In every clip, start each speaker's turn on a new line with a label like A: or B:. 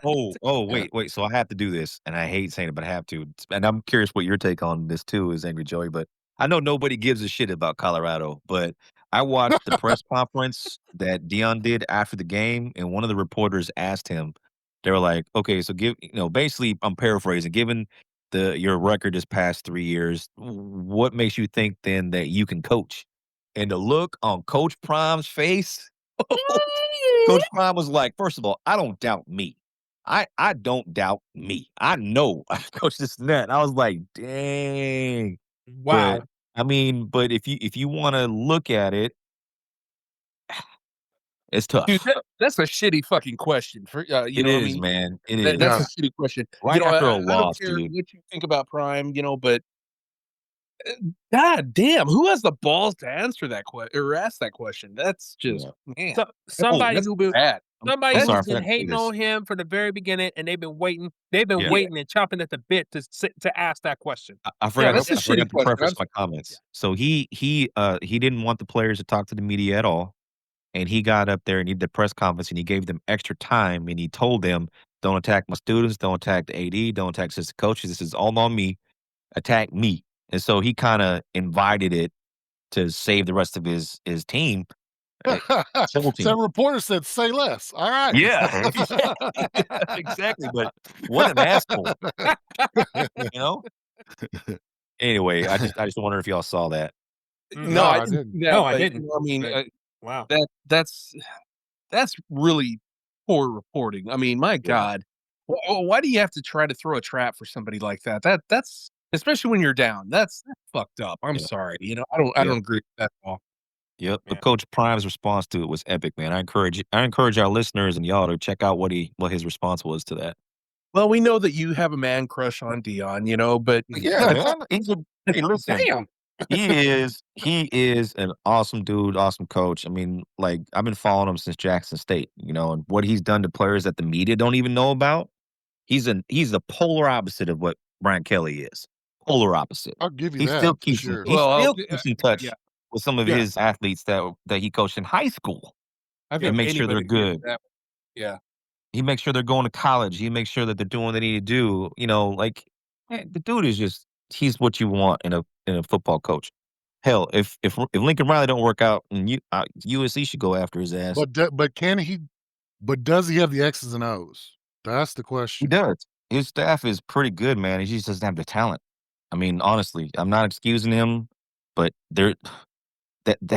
A: Wait. So I have to do this, and I hate saying it, but I have to. And I'm curious what your take on this too is, Angry Joey. But I know nobody gives a shit about Colorado, but I watched the press conference that Dion did after the game, and one of the reporters asked him, they were like, "Okay, so basically, I'm paraphrasing, given your record this past 3 years, what makes you think then that you can coach?" And the look on Coach Prime's face. Coach Prime was like, "First of all, I don't doubt me. I don't doubt me. I know I coach this and that." And I was like, "Dang."
B: Wow.
A: But I mean, but if you wanna look at it, it's
B: Dude,
A: tough.
B: that's a shitty fucking question for you
A: It
B: know what I
A: is,
B: mean?
A: man. It
B: That's
A: is.
B: a
C: Yeah.
B: shitty question.
A: Right after a
B: I don't
A: loss,
B: care
A: dude.
B: what you think about Prime, but god damn, who has the balls to answer that question or ask that question? That's just
A: Yeah.
B: man.
C: So
A: Oh,
B: That's
C: somebody
B: bad.
A: I'm
C: Somebody
A: sorry,
C: who's
A: I
C: been
A: forgot to say
C: hating
A: this.
C: on him from the very beginning, and they've been
A: Yeah.
C: waiting and chomping at the bit to ask that question.
A: I
B: Yeah,
A: forgot to
B: that's a
A: I forgot
B: shitty
A: to
B: question.
A: preface my comments. So he didn't want the players to talk to the media at all, and he got up there and he did the press conference, and he gave them extra time, and he told them, "Don't attack my students, don't attack the AD, don't attack assistant coaches. This is all on me. Attack me." And so he kinda invited it to save the rest of his team, eh, whole
C: So
A: team.
C: reporter said, "Say less." All right.
A: Yeah. Exactly, but what an asshole, you know? Anyway, I just wonder if y'all saw that.
B: No,
C: No,
B: I
C: I
B: didn't
C: didn't.
B: see that,
C: No, I
B: but
C: didn't.
B: I mean,
C: But wow.
B: that's really poor reporting. I mean, my
A: Yeah.
B: god. Why do you have to try to throw a trap for somebody like that? That's especially when you're down. That's fucked up. I'm
A: Yeah.
B: sorry. I don't
A: Yep.
B: agree with that at all.
A: Yep. But
C: Yeah.
A: Coach Prime's response to it was epic, man. I encourage our listeners and y'all to check out what his response was to that.
B: Well, we know that you have a man crush on Dion, but
A: Yeah, man. Hey, listen,
B: damn.
A: he is an awesome dude, awesome coach. I mean, like, I've been following him since Jackson State, and what he's done to players that the media don't even know about. He's the polar opposite of what Brian Kelly is. Polar opposite.
C: I'll give you
A: He
C: that
A: still
C: for
A: keeps in
C: sure.
A: he
B: Well,
A: still
B: uh,
A: keeps in
B: yeah,
A: touch with some of
C: Yeah.
A: his athletes that he coached in high school
B: I
A: and
B: think
A: make sure they're
B: anybody can do
A: good.
B: that. Yeah.
A: He makes sure they're going to college. He makes sure that they're doing what they need to do. Like, man, the dude is he's what you want in a football coach. Hell, if Lincoln Riley don't work out, and USC should go after his ass.
C: But does he have the X's and O's? That's the
A: He
C: question.
A: does. His staff is pretty good, man. He just doesn't have the talent. I mean, honestly, I'm not excusing him, but that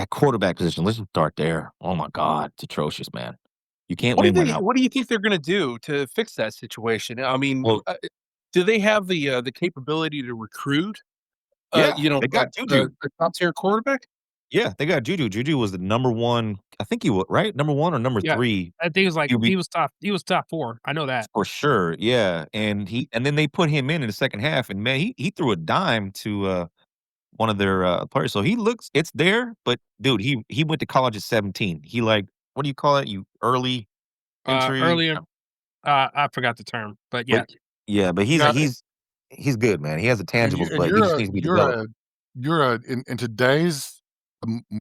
A: quarterback position. Let's start there. Oh my God, it's atrocious, man. You can't win right now.
B: What do you think they're gonna do to fix that situation? I mean,
A: Well,
B: do they have the capability to recruit,
A: yeah, they got Juju.
B: a top tier quarterback?
A: Yeah, they got Juju. Juju was the number one. I think he was right, number one or number
C: Yeah.
A: three
C: I think
A: QB
C: he was top 4. I know that.
A: for sure. Yeah, and then they put him in the second half, and man, he threw a dime to one of their players. So it's there, but dude, he went to college at 17. He like what do you call it? You early entry,
C: Earlier, I forgot the term, but yeah.
A: but yeah, but
C: Yeah,
A: he's good, man. He has the
C: and
A: tangibles, but he just needs to be developed.
C: in today's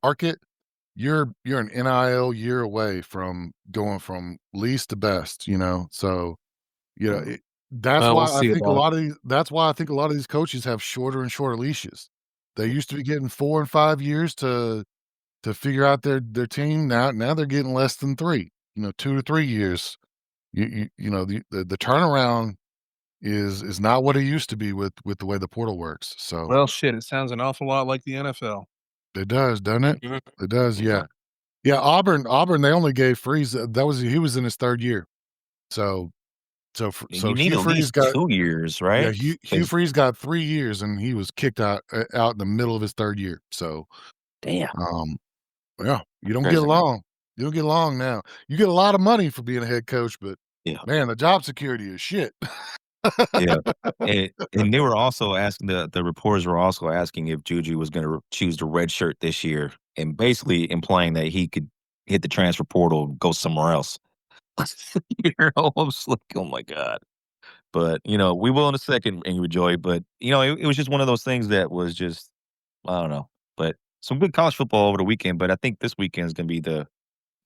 C: market, you're an NIL year away from going from least to best, So, that's
B: We'll
C: why I
B: see
C: think a
B: about it.
C: lot of these coaches have shorter and shorter leashes. They used to be getting 4 and 5 years to figure out their team. Now they're getting less than 3, 2 to 3 years. The turnaround is not what it used to be with the way the portal works. So
B: Well, shit, it sounds an awful lot like the NFL.
C: it does, doesn't it?
B: Mhm.
C: It does, yeah. Yeah, Auburn, they only gave Freeze, he was in his 3rd year. So
A: You need
C: Hugh
A: at
C: Freeze
A: least
C: got
A: 2 years,
C: yeah,
A: right?
C: Hugh
A: 'Cause
C: Freeze got 3 years, and he was kicked out in the middle of his 3rd year. So,
A: damn,
C: um, yeah, you don't get
A: crazy.
C: along. You don't get along now. You get a lot of money for being a head coach, but
A: Yeah.
C: man, the job security is shit.
A: Yeah, and they were also asking the reporters were also asking if Juju was gonna choose the red shirt this year, and basically implying that he could hit the transfer portal, and go somewhere else. I was like, "Oh my god." But, we will in a second, Angry Joy, but, it was just one of those things that was just I don't know. But some good college football over the weekend, but I think this weekend is gonna be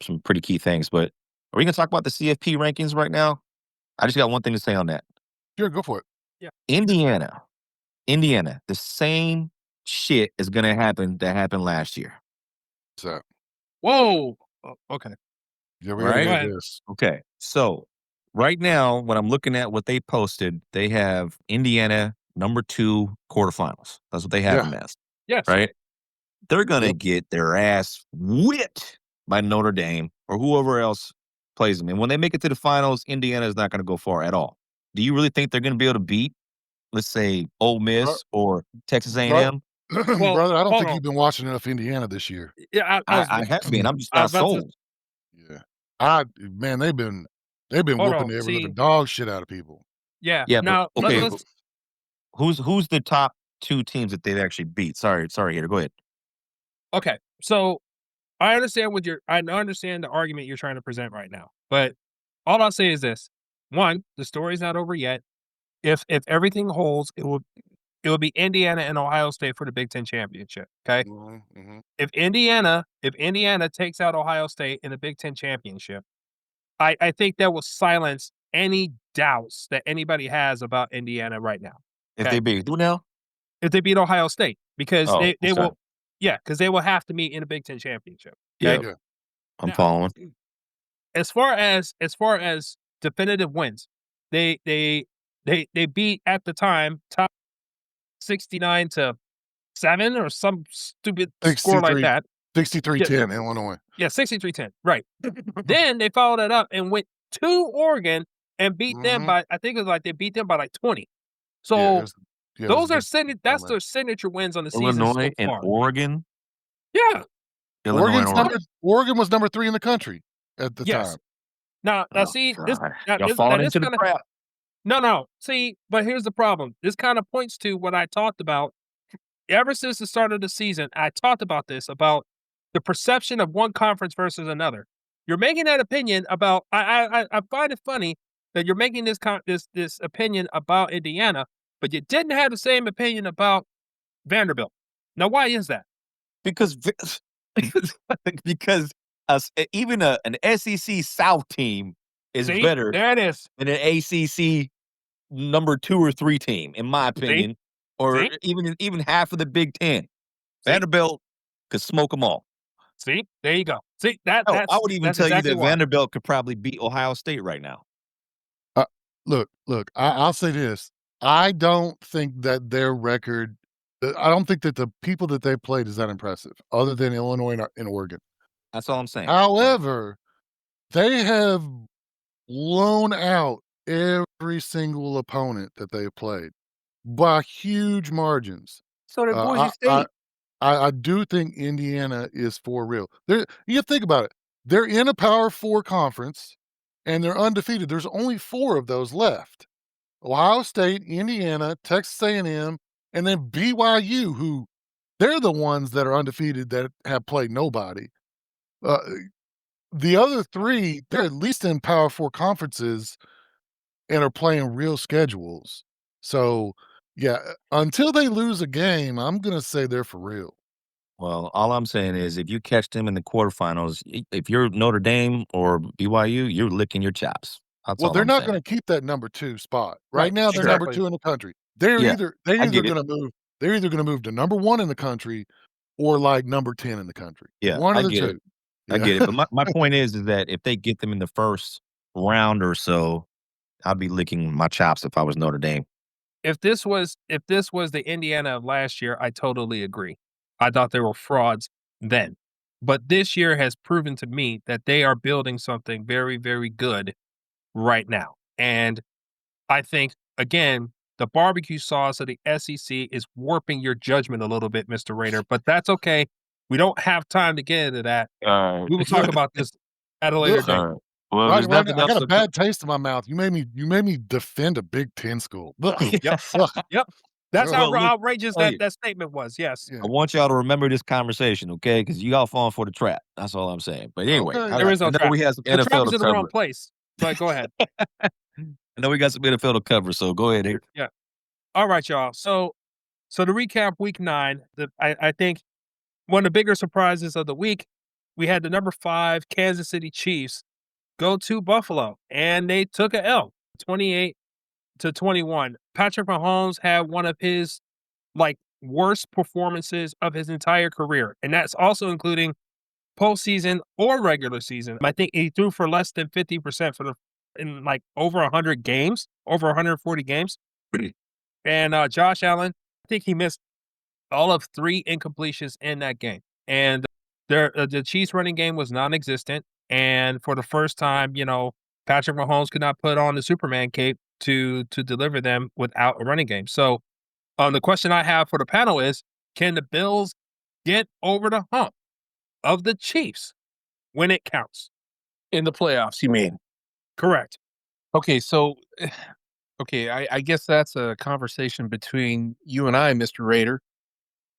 A: some pretty key things, but are we gonna talk about the CFP rankings right now? I just got one thing to say on that.
C: Sure, go for it.
A: Indiana, the same shit is gonna happen that happened last year.
C: So,
B: Whoa. Oh, okay.
C: yeah, we
A: All
C: gotta
A: right.
B: Go
C: get
B: ahead.
C: this.
A: Okay. So right now, when I'm looking at what they posted, they have Indiana #2 quarterfinals. That's what they have
C: Yeah.
A: them as.
B: Yes.
A: Right? They're gonna
C: Yep.
A: get their ass whipped by Notre Dame or whoever else plays them. And when they make it to the finals, Indiana is not gonna go far at all. Do you really think they're gonna be able to beat, let's say, Ole
C: Bro,
A: Miss or Texas
C: bro,
A: A&M?
B: Well,
C: brother, I don't
B: hold
C: think
B: on.
C: you've been watching enough Indiana this year.
B: Yeah,
A: I have been. I'm just
B: I was
A: not
B: about to.
A: sold.
C: Yeah. Man, they've been
B: Hold
C: whooping
B: on.
C: the ever living
B: See,
C: dog shit out of people.
B: yeah.
A: Yeah, but
B: Now
A: okay,
B: let's.
A: who's the top 2 teams that they've actually beat? Sorry, Hater. Go ahead.
B: Okay. So I understand I understand the argument you're trying to present right now, but all I'll say is this: one, the story's not over yet. If everything holds, it will be Indiana and Ohio State for the Big Ten championship. Okay.
C: Mhm, mhm.
B: If Indiana takes out Ohio State in the Big Ten championship, I think that will silence any doubts that anybody has about Indiana right now.
A: If
B: Okay.
A: they beat who now?
B: If they beat Ohio State, because
A: Oh,
B: they
A: okay.
B: will, yeah, because they will have to meet in a Big Ten championship.
A: Yeah,
B: Okay.
C: Yeah.
A: I'm
B: Now,
A: following.
B: as far as definitive wins, they beat at the time top 69-7 or some stupid score like
C: 63
B: that.
C: 63-10 Illinois.
B: Yeah, 63-10. Right. Then they followed that up and went to Oregon and beat them
C: Mhm.
B: by, I think it was like they beat them by like 20.
C: Yeah,
B: So
C: it was a
B: those are
C: big
B: that's
C: man.
B: their signature wins on the season
A: Illinois
B: so
A: and
B: far.
A: Oregon.
B: Yeah.
A: Illinois and Oregon.
C: Oregon was number 3 in the country at the
B: Yes.
C: time.
B: Now
A: Oh
B: see this
A: God,
B: now
A: y'all
B: this now
A: falling
B: this
A: into the
B: kind of
A: trap.
B: no. See, but here's the problem. This kind of points to what I talked about ever since the start of the season. I talked about this about the perception of one conference versus another. You're making that opinion about. I find it funny that you're making this opinion about Indiana, but you didn't have the same opinion about Vanderbilt. Now, why is that?
A: Because because even an SEC South team is
B: See,
A: better
B: there it is.
A: than an ACC #2 or 3 team, in my
B: See,
A: opinion, or
B: see,
A: even half of the Big Ten.
B: see,
A: Vanderbilt could smoke them all.
B: see. There you go. See that
A: Oh, I
B: that's
A: would even
B: that's
A: tell you
B: exactly
A: that
B: why.
A: Vanderbilt could probably beat Ohio State right now.
C: Look, I'll say this. I don't think that their record I don't think that the people that they played is that impressive, other than Illinois and Oregon.
A: That's all I'm saying.
C: However, they have blown out every single opponent that they played by huge margins.
A: So did
C: Uh,
A: Boise State.
C: I do think Indiana is for real. You think about it. They're in a Power 4 conference, and they're undefeated. There's only 4 of those left. Ohio State, Indiana, Texas A&M, and then BYU, who they're the ones that are undefeated that have played nobody. Uh, the other 3, they're at least in Power 4 conferences and are playing real schedules. So, yeah, until they lose a game, I'm gonna say they're for real.
A: Well, all I'm saying is if you catch them in the quarterfinals, if you're Notre Dame or BYU, you're licking your chops. That's
C: Well,
A: all
C: they're
A: I'm
C: not
A: saying.
C: gonna keep that number 2 spot. Right
B: Right.
C: now, they're number
B: Exactly.
C: 2 in the country.
A: Yeah,
C: They're
A: I
C: either
A: get it.
C: gonna move they're either gonna move to number 1 in the country or, like, number 10 in the country.
A: Yeah,
C: One
A: I
C: of the
A: get it.
C: 2.
A: I
C: Yeah.
A: get it. But my point is that if they get them in the first round or so, I'd be licking my chops if I was Notre Dame.
B: If this was the Indiana of last year, I totally agree. I thought they were frauds then. But this year has proven to me that they are building something very, very good right now. And I think, again, the barbecue sauce of the SEC is warping your judgment a little bit, Mr. Raider, but that's okay. We don't have time to get into that. We will talk about this at a later
C: Ugh.
B: date.
A: Well,
C: Right
A: there's
C: right now,
A: nothing
C: I
A: else
C: got a
A: to
C: bad taste in my mouth. You made me defend a Big Ten school. Ugh.
B: Yep.
C: Ugh.
B: Yep. That's how
A: Well, look,
B: outrageous
A: tell you,
B: that statement was. Yes.
C: Yeah.
A: I want y'all to remember this conversation, okay? Because you all falling for the trap. That's all I'm saying. But anyway,
C: Okay.
A: I,
B: There is
A: I
B: no
A: know
B: trap.
A: we have some
B: The trap
A: NFL
B: is
A: to
B: in the wrong
A: cover.
B: place. But go ahead.
A: I know we got some NFL to cover, so go ahead. Eric.
B: Yeah. All right, y'all. So to recap week 9, I think one of the bigger surprises of the week, we had the number 5 Kansas City Chiefs go to Buffalo, and they took a L. 28-21. Patrick Mahomes had one of his worst performances of his entire career, and that's also including postseason or regular season. I think he threw for less than 50% in over 100 games, over 140 games. And Josh Allen, I think he missed all of 3 incompletions in that game. And the Chiefs running game was non-existent. And for the first time, Patrick Mahomes could not put on the Superman cape to deliver them without a running game. So the question I have for the panel is, can the Bills get over the hump of the Chiefs when it counts?
D: In the playoffs, you mean?
B: Correct.
D: Okay, so I guess that's a conversation between you and I, Mr. Raider.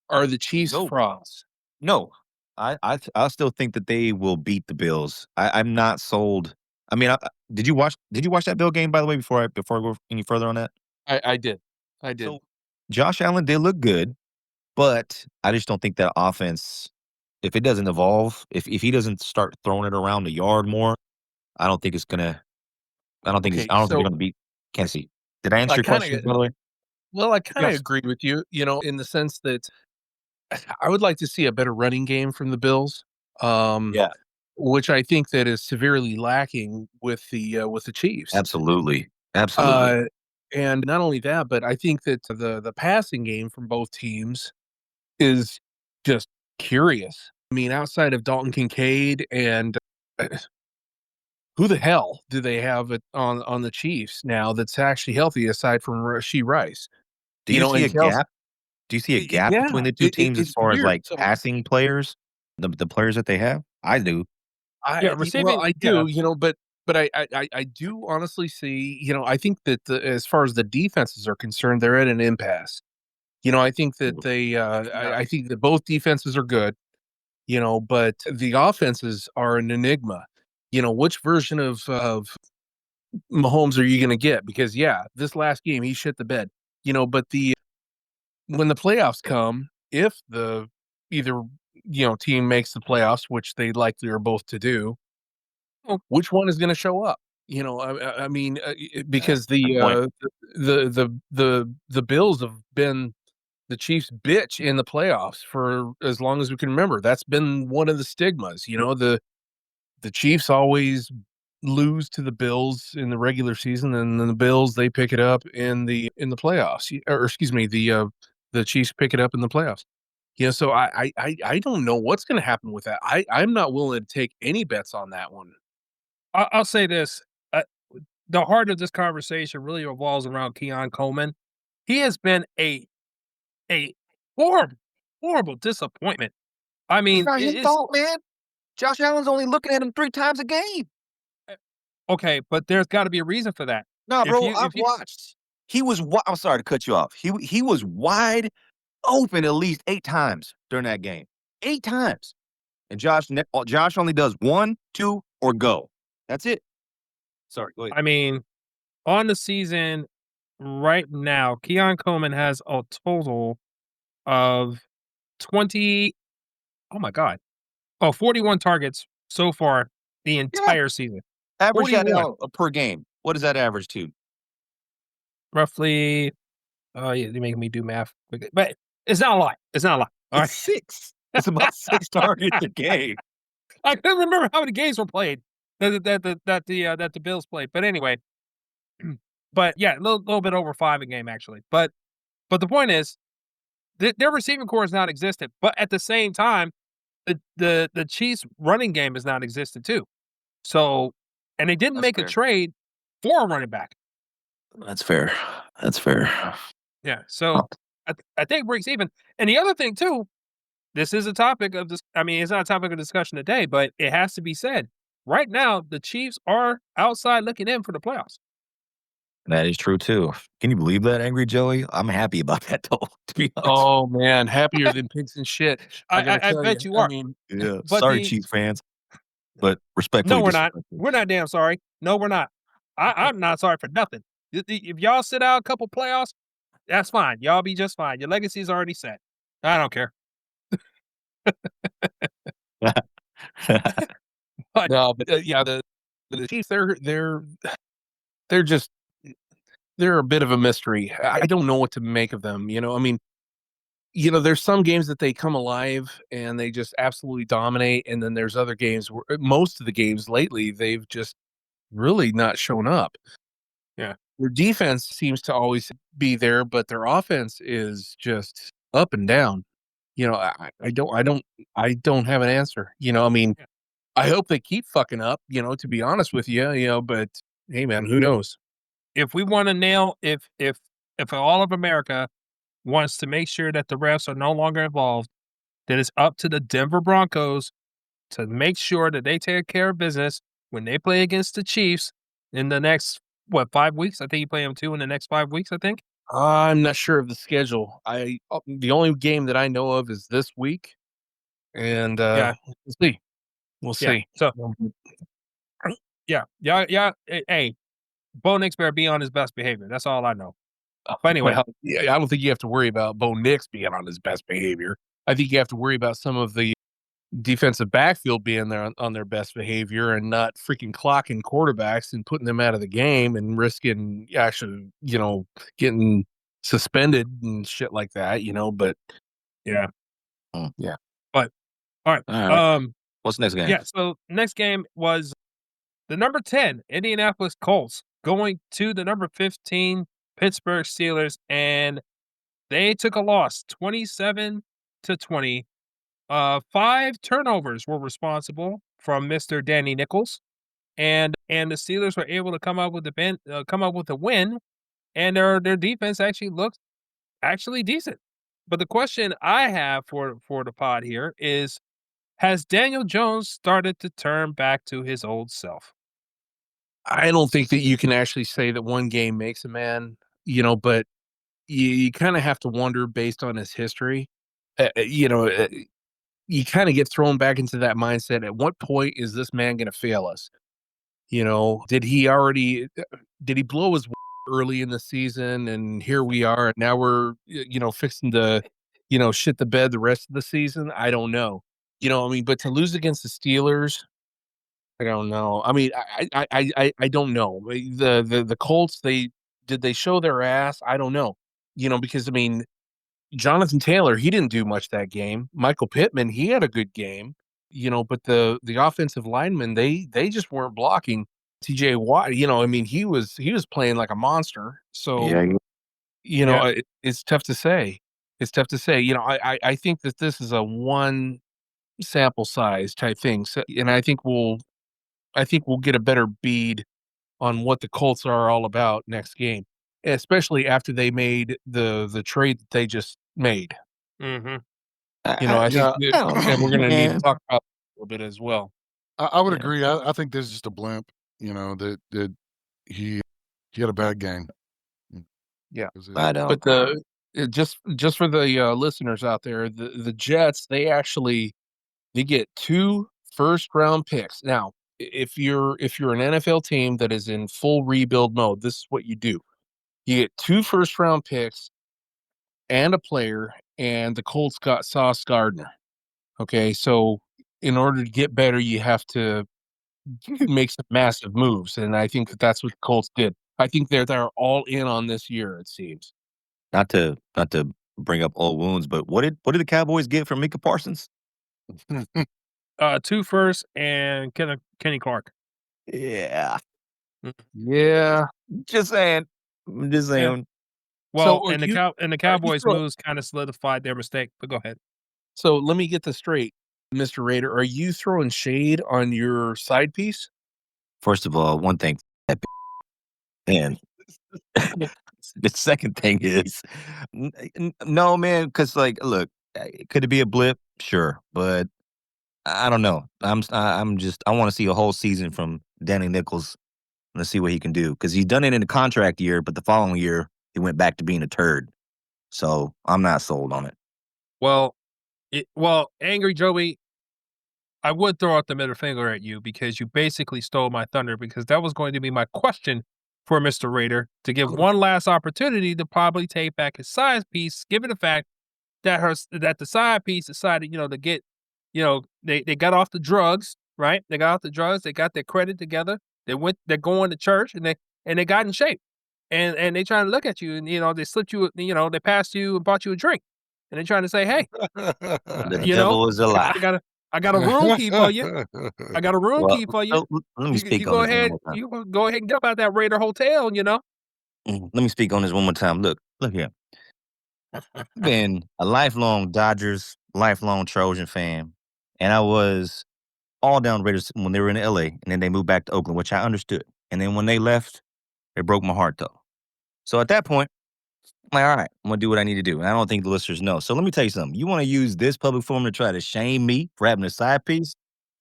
D: Are the Chiefs
A: No.
D: frauds?
A: No, I still think that they will beat the Bills. I'm not sold. I mean, did you watch that Bill game, by the way, before I go any further on that?
D: I did.
A: So Josh Allen did look good, but I just don't think that offense, if it doesn't evolve, if he doesn't start throwing it around the yard more, I don't think it's gonna. I don't think
D: Okay,
A: I don't think they're
D: so
A: gonna beat Kansas City. Did I answer
D: I
A: your
D: kinda
A: question, by the way?
D: well, I kinda
B: Yes.
D: agree with you, in the sense that I would like to see a better running game from the Bills,
A: Yeah,
D: which I think that is severely lacking with the Chiefs.
A: absolutely, absolutely.
D: Uh, and not only that, but I think that the passing game from both teams is just curious. I mean, outside of Dalton Kincaid and who the hell do they have on the Chiefs now that's actually healthy aside from Rashee Rice?
A: Do you see a
D: And Kelsey.
A: gap? Do you see a gap
D: Yeah,
A: between the 2 teams as
D: it's
A: far as,
D: weird.
A: like,
D: So
A: passing players? The players that they have? I do.
B: Yeah,
D: well,
B: receiving.
D: I
B: Yeah.
D: do, but I do honestly see, I think that as far as the defenses are concerned, they're at an impasse. I think that I think that both defenses are good, but the offenses are an enigma. Which version of Mahomes are you going to get? Because yeah, this last game he shit the bed. But when the playoffs come, if the either team makes the playoffs, which they likely are both to do, which one is going to show up? I mean, because
A: Good point.
D: the Bills have been the Chiefs' bitch in the playoffs for as long as we can remember. That's been one of the stigmas. The Chiefs always lose to the Bills in the regular season, and then the Bills they pick it up in the playoffs. Or excuse me, the Chiefs pick it up in the playoffs. So I don't know what's going to happen with that. I'm not willing to take any bets on that one.
B: I'll say this: the heart of this conversation really revolves around Keon Coleman. He has been a horrible, horrible disappointment. I
A: It's
B: mean,
A: not his fault, man. Josh Allen's only looking at him 3 times a game.
B: okay, but there's got to be a reason for that.
A: Nah,
B: If
A: bro,
B: you
A: I've
B: if you
A: watched. I'm sorry to cut you off. He was wide open at least 8 times during that game. 8 times. And Josh only does 1, 2, or go. That's it. Sorry, go ahead.
B: I mean, on the season right now, Keon Coleman has a total of 20. Oh my God. Oh, 41 targets so far the
A: Yeah,
B: entire season.
A: average that
B: 41,
A: out per game. What does that average to?
B: roughly. Oh, yeah, you're making me do math quickly, but it's not a lot. It's not a lot. All
A: It's 6. It's about 6 targets a game.
B: I couldn't remember how many games were played that the Bills played. But anyway, but yeah, a little bit over 5 a game actually. But the point is, their receiving core is non-existent. But at the same time, the Chiefs running game is non-existent too. So, and they didn't
A: That's
B: make a
A: fair.
B: trade for a running back.
A: That's fair. That's fair.
B: Yeah. So I think it breaks even. And the other thing too, this is a topic of this. I mean, it's not a topic of discussion today, but it has to be said. Right now, the Chiefs are outside looking in for the playoffs.
A: That is true too. Can you believe that, Angry Joey? I'm happy about that though, to be honest.
D: Oh man, happier than pigs and shit. I gotta
B: I
D: tell
B: bet
D: you.
B: you
D: I
B: are.
D: mean,
A: Yeah.
B: But
A: Sorry,
B: the
A: Chiefs fans, but
B: no,
A: respectfully
B: we're not.
A: disagree.
B: We're not damn sorry. No, we're not. I'm not sorry for nothing. If y'all sit out a couple playoffs, that's fine. Y'all be just fine. Your legacy's already set. I don't care. But
D: no, but yeah, the Chiefs they're just they're a bit of a mystery. I don't know what to make of them. I mean, there's some games that they come alive and they just absolutely dominate, and then there's other games where most of the games lately they've just really not shown up.
B: Yeah.
D: Their defense seems to always be there, but their offense is just up and down. I don't have an answer. I mean, I hope they keep fucking up, to be honest with you, but hey man, who knows?
B: If we want to nail, if all of America wants to make sure that the refs are no longer involved, then it's up to the Denver Broncos to make sure that they take care of business when they play against the Chiefs in the next, 5 weeks? I think you play them 2 in the next 5 weeks, I think.
D: I'm not sure of the schedule. The only game that I know of is this week, and
B: Yeah.
D: we'll see. We'll
B: Yeah.
D: see.
B: So, yeah. Hey, Bo Nix better be on his best behavior. That's all I know. But anyway,
D: Well, yeah, I don't think you have to worry about Bo Nix being on his best behavior. I think you have to worry about some of the defensive backfield being there on their best behavior and not freaking clocking quarterbacks and putting them out of the game and risking actually, getting suspended and shit like that, but
B: yeah.
D: yeah.
B: But all right.
A: All right. What's the next game?
B: Yeah. So next game was the number 10 Indianapolis Colts going to the number 15 Pittsburgh Steelers, and they took a loss, 27-20. 5 turnovers were responsible from Mr. Danny Nichols, and the Steelers were able to come up with a win, and their defense actually looked decent. But the question I have for the pod here is, has Daniel Jones started to turn back to his old self?
D: I don't think that you can actually say that one game makes a man, but you kind of have to wonder based on his history. You kind of get thrown back into that mindset. At what point is this man going to fail us? Did he blow his early in the season, and here we are, and now we're fixing to shit the bed the rest of the season? I don't know. I mean, but to lose against the Steelers, I don't know. I mean, I don't know. The Colts, did they show their ass? I don't know. Because I mean, Jonathan Taylor, he didn't do much that game. Michael Pittman, he had a good game, but the offensive linemen, they just weren't blocking. TJ Watt, I mean, he was playing like a monster. So,
A: Yeah.
D: it's tough to say. It's tough to say. I think that this is a one sample size type thing. So, and I think we'll get a better bead on what the Colts are all about next game, especially after they made the trade that they just made.
B: Mm-hmm.
D: I think
C: Yeah,
A: I don't
D: and
A: know,
D: we're going to need to
A: man.
D: talk about it a little bit as well.
C: I would
A: Yeah.
C: agree. I think this is just a blimp. That he had a bad game.
D: Yeah.
C: 'Cause
A: I don't.
D: But just for the listeners out there, the Jets, they get 2 first-round picks. Now, if you're an NFL team that is in full rebuild mode, this is what you do. You get 2 first-round picks and a player, and the Colts got Sauce Gardner. Okay, so in order to get better, you have to make some massive moves, and I think that that's what the Colts did. I think they're all in on this year, it seems.
A: Not to bring up old wounds, but what did the Cowboys get from Micah Parsons?
B: 2 firsts and Kenny Clark.
A: Yeah.
D: Yeah.
A: Just saying. I'm just
B: Yeah.
A: saying.
B: Well,
D: So
B: and
D: you
B: the
D: are you
B: Cowboys
D: throw
B: moves kind of solidified their mistake. But go ahead.
D: so let me get this straight, Mr. Raider. Are you throwing shade on your side piece?
A: First of all, one thing, that man. The second thing is, no, man, because look, could it be a blip? Sure, but I don't know. I want to see a whole season from Danny Nichols. Let's see what he can do because he's done it in the contract year, but the following year he went back to being a turd. So I'm not sold on it.
B: Well, Angry Joey, I would throw out the middle finger at you because you basically stole my thunder, because that was going to be my question for Mr. Raider, to give one last opportunity to probably take back his side piece, given the fact that the side piece decided, to get, they got off the drugs, right? They got off the drugs, they got their credit together, they're going to church, and they got in shape. and they trying to look at you, and they slipped you, they passed you and bought you a drink, and they're trying to say, "Hey,
A: The
B: you know,
A: devil is a lie.
B: I got a room key for you. I got a room
A: Well,
B: key for you.
A: so let me speak
B: You
A: on
B: go
A: this one
B: ahead,
A: more time.
B: go ahead and get up out that Raider hotel,
A: Let me speak on this one more time. Look here. I've been a lifelong Dodgers, lifelong Trojan fan, and I was all down Raiders when they were in LA, and then they moved back to Oakland, which I understood. And then when they left, it broke my heart though. So at that point, I'm like, all right, I'm gonna do what I need to do. And I don't think the listeners know. So let me tell you something. You want to use this public forum to try to shame me for having a side piece?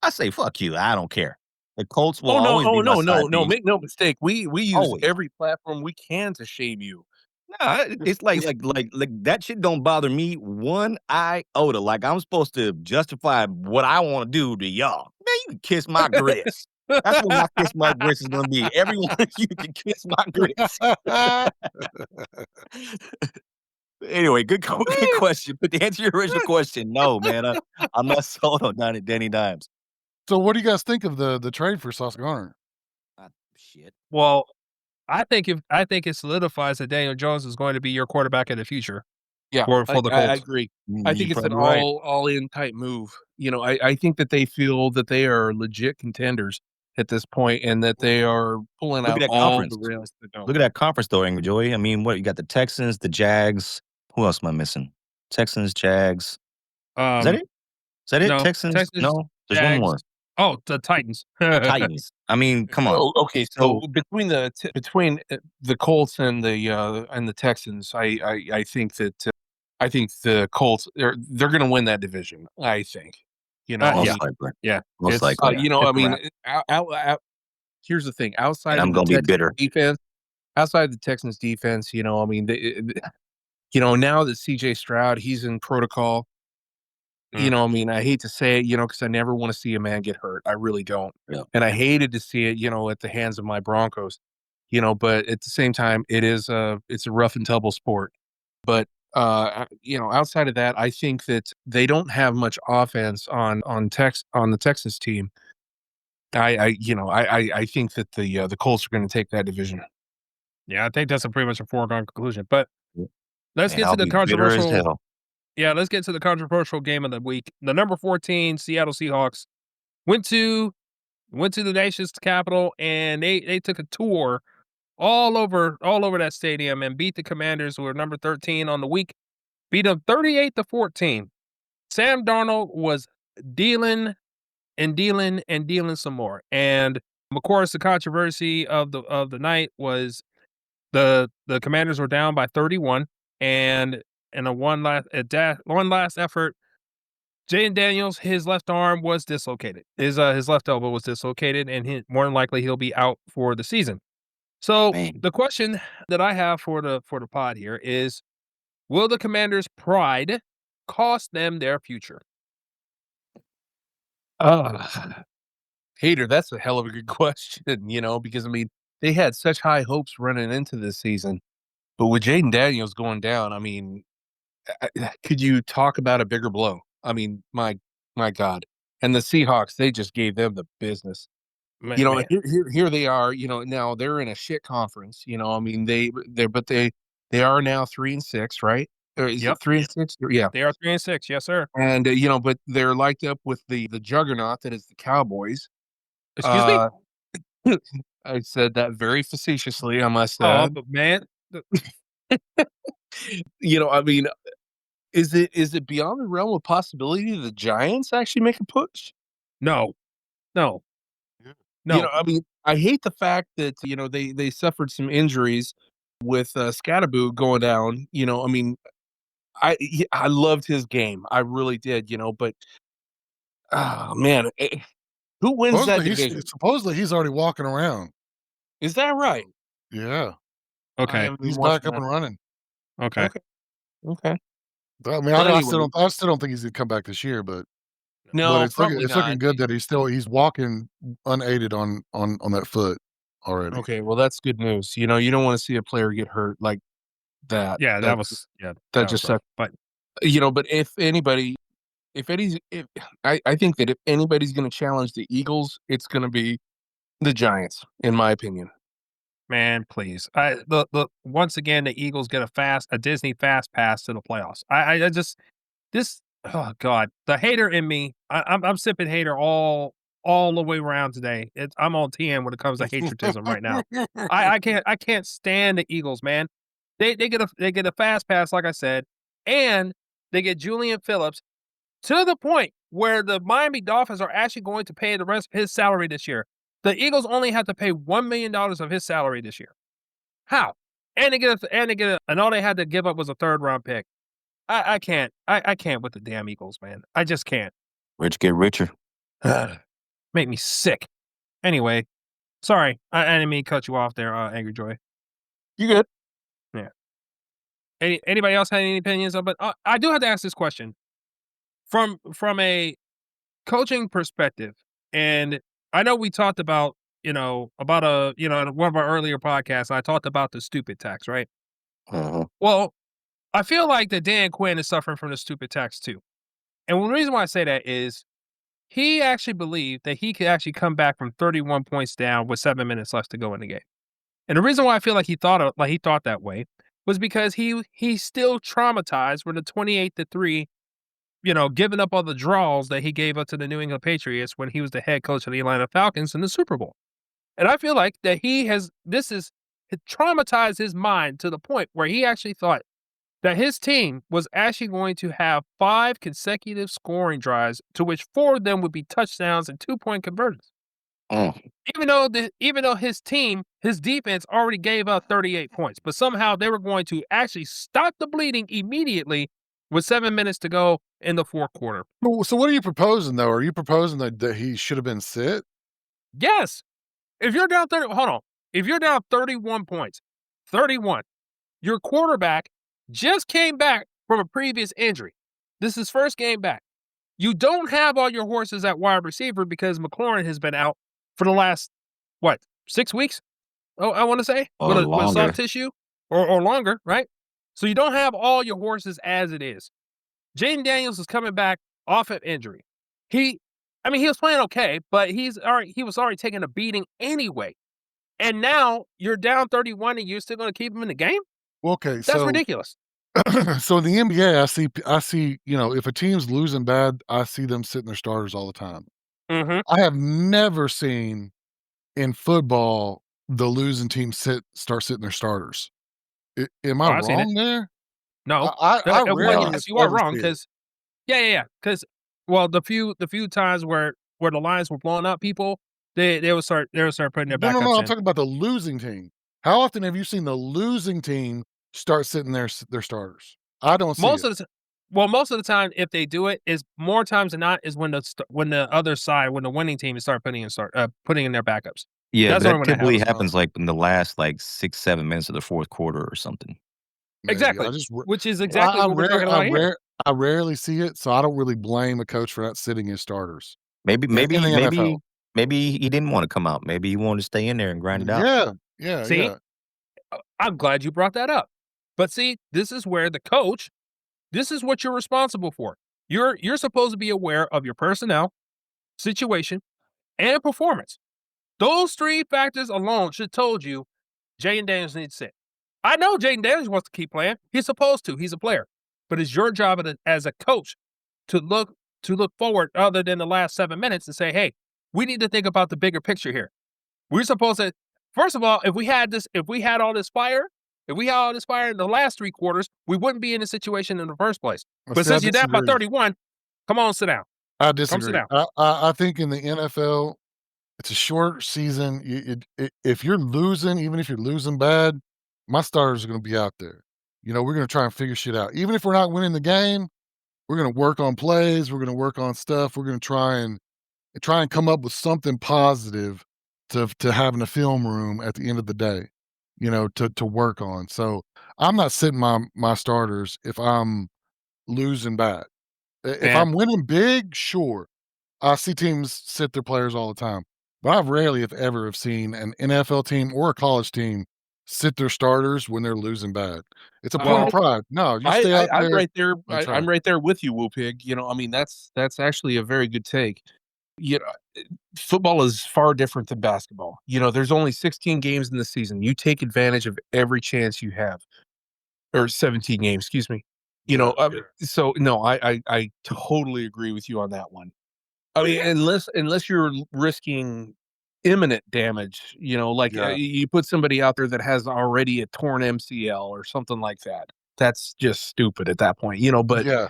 A: I say, fuck you. I don't care. The Colts will always be my side
D: No,
A: piece.
D: make no mistake. We use
A: Always.
D: every platform we can to shame you.
A: Nah, it's like that shit don't bother me one iota. Like I'm supposed to justify what I want to do to y'all. Man, you can kiss my grits. That's what my kiss my grits is gonna be. Everyone you can kiss my grits. Anyway, good question. But to answer your original question, no, man, I'm not sold on Danny Dimes.
C: So what do you guys think of the trade for Sauce Gardner?
A: Shit.
B: Well, I think it solidifies that Daniel Jones is going to be your quarterback in the future
D: Yeah,
B: for
D: I,
B: the
D: I
B: Colts.
D: agree. I think
A: You're
D: it's an
A: probably right.
D: all in type move. I think that they feel that they are legit contenders at this point, and that they are pulling
A: Look at
D: out
A: that
D: all
A: conference.
D: the rest that don't.
A: Look at that conference though, Angry Joy. I mean, what you got the Texans, the Jags. Who else am I missing? Texans, Jags. Is that
B: Um,
A: it? Is that it?
B: no,
A: Texans?
B: Texas,
A: No, there's one
B: Jags.
A: more.
B: Oh, the Titans.
A: Titans. I mean, come on.
D: Oh, okay. So
A: So
D: between the Colts and the Texans, I think that I think the Colts they're going to win that division. I think. I
B: Yeah,
A: most
D: mean,
A: likely.
B: yeah.
A: Most
B: It's
A: likely.
B: it's
D: I
B: a
D: mean,
B: wrap.
D: here's the thing.
A: And
D: Outside
A: I'm
D: of the
A: gonna be
D: Texans
A: bitter.
D: defense, outside the Texans defense, I mean, now that CJ Stroud, he's in protocol.
B: Mm.
D: I mean, I hate to say it, because I never want to see a man get hurt. I really don't.
A: Yeah.
D: And I hated to see it, at the hands of my Broncos. But at the same time, it's a rough and tumble sport. But outside of that, I think that they don't have much offense on the Texas team. I think that the Colts are going to take that division.
B: Yeah, I think that's pretty much a foregone conclusion. But
A: Yeah.
B: let's
A: And
B: get
A: I'll
B: to the
A: be bitter as
B: controversial.
A: hell.
B: Yeah, let's get to the controversial game of the week. The number 14 Seattle Seahawks went to the nation's capital, and they took a tour all over that stadium and beat the Commanders, who were number 13 on the week, beat them 38-14. Sam Darnold was dealing and dealing and dealing some more. And of course, the controversy of the night was the Commanders were down by 31, and in a one last effort, Jaden Daniels, his left arm was dislocated. His left elbow was dislocated, and more than likely he'll be out for the season. So
A: Man.
B: the question that I have for the pod here is: will the Commanders' pride cost them their future?
D: Hater, that's a hell of a good question, because I mean, they had such high hopes running into this season, but with Jaden Daniels going down, I mean, could you talk about a bigger blow? I mean, my God. And the Seahawks, they just gave them the business.
B: Man.
D: Here they are, now they're in a shit conference, I mean, they are now 3-6, right? Or is
B: Yep.
D: it 3-6? Yeah.
B: They are 3-6, yes, sir.
D: And but they're liked up with the juggernaut that is the Cowboys.
B: Excuse me?
D: I said that very facetiously, I must
B: Oh,
D: add.
B: but man,
D: I mean, is it beyond the realm of possibility the Giants actually make a push?
B: no, no,
C: Yeah.
B: no.
D: I mean, I hate the fact that they suffered some injuries with Scatterboo going down. I mean, I loved his game, I really did. But oh man, who wins that division?
C: Supposedly he's already walking around.
D: Is that right?
C: Yeah,
D: I
B: Okay,
D: haven't been
C: he's back
D: watching
C: up
D: that.
C: and running.
B: okay.
D: Okay, okay.
C: I mean,
D: Well,
C: I
D: anyway,
C: still don't think he's gonna come back this year, but
D: no, probably
C: it's looking
D: not.
C: good that he's walking unaided on that foot already.
D: Okay, well, that's good news. You don't want to see a player get hurt like that.
B: Yeah, that was
D: That
B: that was
D: just
B: rough.
D: sucks.
B: But
D: But if I think that if anybody's going to challenge the Eagles, it's going to be the Giants, in my opinion.
B: Man, please. Once again, the Eagles get a Disney fast pass to the playoffs. I just this oh god, the hater in me. I'm sipping hater all the way around today. I'm on 10 when it comes to patriotism right now. I can't stand the Eagles, man. They get a fast pass, like I said, and they get Julian Phillips to the point where the Miami Dolphins are actually going to pay the rest of his salary this year. The Eagles only have to pay $1 million of his salary this year. How? And all they had to give up was a third round pick. I can't. I can't with the damn Eagles, man. I just can't.
A: Rich get richer.
B: Make me sick. Anyway, sorry. I didn't mean to cut you off there, Angry Joy.
D: You good?
B: Yeah. Anybody else had any opinions on? But I do have to ask this question from a coaching perspective, and I know we talked about in one of our earlier podcasts. I talked about the stupid tax, right?
A: Uh-huh.
B: Well, I feel like that Dan Quinn is suffering from the stupid tax too. And the reason why I say that is he actually believed that he could actually come back from 31 points down with 7 minutes left to go in the game. And the reason why I feel like he thought that way was because he's still traumatized with the 28-3, giving up all the draws that he gave up to the New England Patriots when he was the head coach of the Atlanta Falcons in the Super Bowl. And I feel like that it traumatized his mind to the point where he actually thought that his team was actually going to have 5 consecutive scoring drives, to which 4 of them would be touchdowns and 2-point conversions. Even though his defense already gave up 38 points, but somehow they were going to actually stop the bleeding immediately with 7 minutes to go in the fourth quarter.
C: So what are you proposing, though? Are you proposing that he should have been sit?
B: Yes. If you're down 30, hold on. If you're down 31 points, 31, your quarterback just came back from a previous injury. This is his first game back. You don't have all your horses at wide receiver because McLaurin has been out for the last, 6 weeks? Oh, I want to say?
A: Or
B: with soft
A: longer.
B: tissue or longer, right? So you don't have all your horses as it is. Jaden Daniels is coming back off of injury. He was playing okay, but he was already taking a beating anyway. And now you're down 31 and you're still going to keep him in the game?
C: Well, okay,
B: That's ridiculous.
C: So in the NBA, I see, if a team's losing bad, I see them sitting their starters all the time.
B: Mm-hmm.
C: I have never seen in football the losing team start sitting their starters. Am I
B: I've seen it.
C: wrong there?
B: No.
C: I
B: Well,
C: rarely
B: yes, you are
C: ever
B: wrong
C: see it.
B: because because the few times where the lines were blowing up people, they would start putting their
C: No,
B: backups
C: I'm
B: in.
C: talking about the losing team. How often have you seen the losing team start sitting their starters? I don't see
B: Most
C: it.
B: of the most of the time, if they do it, is more times than not is when the other side, when the winning team is putting in their backups.
A: Yeah,
B: That's
A: but
B: only
A: that
B: when that
A: typically
B: happens.
A: happens, like, in the last, 6, 7 minutes of the fourth quarter or something.
C: Maybe.
B: Exactly. Which is exactly what we're talking about here.
C: I rarely see it, so I don't really blame a coach for not sitting his starters
A: Maybe
C: in
A: maybe
C: the NFL.
A: maybe he didn't wanna come out. Maybe he wanted to stay in there and grind it out.
B: See? I'm glad you brought that up. But see, this is where the coach, this is what you're responsible for. You're supposed to be aware of your personnel, situation, and performance. Those 3 factors alone should have told you Jaden Daniels needs to sit. I know Jaden Daniels wants to keep playing. He's supposed to. He's a player. But it's your job as a coach to look forward other than the last 7 minutes and say, hey, we need to think about the bigger picture here. We're supposed to, first of all, if we had all this fire in the last 3 quarters, we wouldn't be in this situation in the first place. But since you're down by 31, come on, sit down.
C: I
B: Come sit
C: disagree.
B: down.
C: I think in the NFL, it's a short season. If you're losing, even if you're losing bad, my starters are going to be out there. We're going to try and figure shit out. Even if we're not winning the game, we're going to work on plays. We're going to work on stuff. We're going to try and come up with something positive to have in the film room at the end of the day, to work on. So I'm not sitting my starters if I'm losing bad. If
B: Yeah.
C: I'm winning big, sure. I see teams sit their players all the time, but I rarely, if ever, have seen an NFL team or a college team sit their starters when they're losing bad. It's a point of pride. No, you stay out
D: I'm
C: there.
D: right there.
C: and try.
D: I'm right there with you, Woo Pig. That's actually a very good take. football is far different than basketball. There's only 16 games in the season. You take advantage of every chance you have, or 17 games, excuse me. So no, I totally agree with you on that one. I mean, unless you're risking imminent damage, like
C: Yeah.
D: you put somebody out there that has already a torn MCL or something like that. That's just stupid at that point, But
C: Yeah.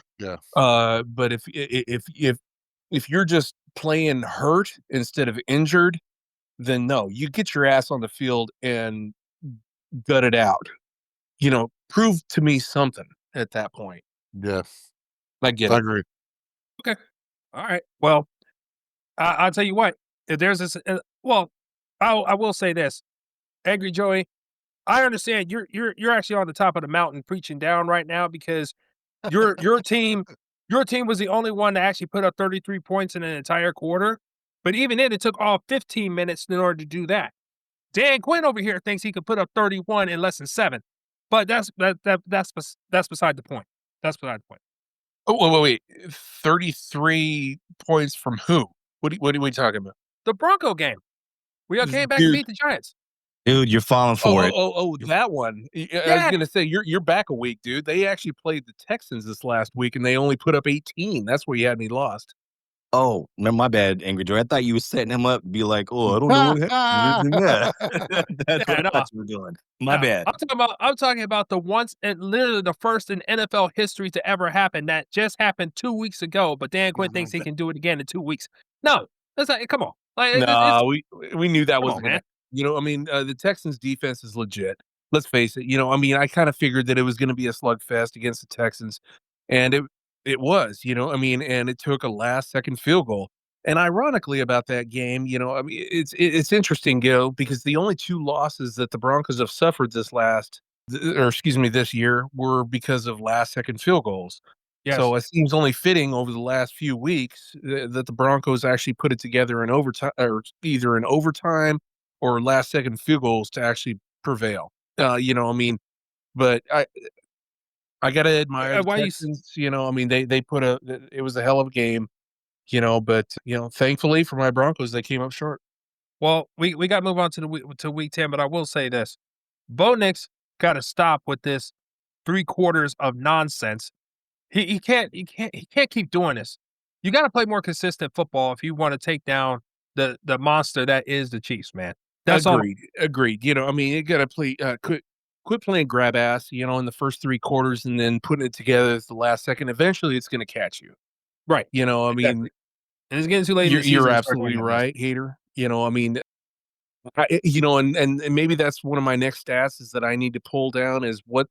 D: but if you're just playing hurt instead of injured, then no, you get your ass on the field and gut it out. Prove to me something at that point.
C: Yeah.
D: I get
C: I
D: it.
C: agree.
B: Okay. All right. Well, I'll tell you what. If there's this, I will say this, Angry Joey. I understand you're actually on the top of the mountain preaching down right now because your team was the only one to actually put up 33 points in an entire quarter. But even then, it took all 15 minutes in order to do that. Dan Quinn over here thinks he could put up 31 in less than 7. But that's beside the point. That's beside the point.
D: Oh, wait. 33 points from who? What are we talking about?
B: The Bronco game. We all came back and
D: Dude.
B: beat the Giants.
A: Dude, you're falling for it.
D: That one. I was
B: Yeah.
D: gonna say you're back a week, dude. They actually played the Texans this last week, and they only put up 18. That's where you had me lost.
A: Oh, no, my bad, Angry Joy. I thought you were setting him up, be like, "Oh, I don't know what happened." Yeah. That's what I thought you were doing. My bad.
B: I'm talking about the once and literally the first in NFL history to ever happen that just happened 2 weeks ago, but Dan Quinn thinks he can do it again in 2 weeks. No, that's not. Come on, like
D: No, we knew that
B: come
D: wasn't
B: on,
D: gonna.
B: man.
D: The Texans defense is legit. Let's face it. I kind of figured that it was going to be a slugfest against the Texans, and it was. And it took a last second field goal. And ironically about that game, it's interesting, Gil, because the only 2 losses that the Broncos have suffered this year were because of last second field goals.
B: Yes.
D: So it seems only fitting over the last few weeks that the Broncos actually put it together in overtime, or either in overtime or last second field goals to actually prevail. But I gotta admire the Texans. They put it was a hell of a game. But thankfully for my Broncos, they came up short.
B: Well, we got to move on to week 10, but I will say this: Bo Nix got to stop with this 3/4 of nonsense. He can't keep doing this. You got to play more consistent football if you want to take down the monster that is the Chiefs, man. That's
D: Agreed. You got to play quit playing grab ass, in the first 3 quarters and then putting it together at the last second. Eventually it's going to catch you.
B: right.
D: Exactly.
B: And it's getting too late in the season.
D: You're absolutely right, Hater. And maybe that's one of my next stats is that I need to pull down is what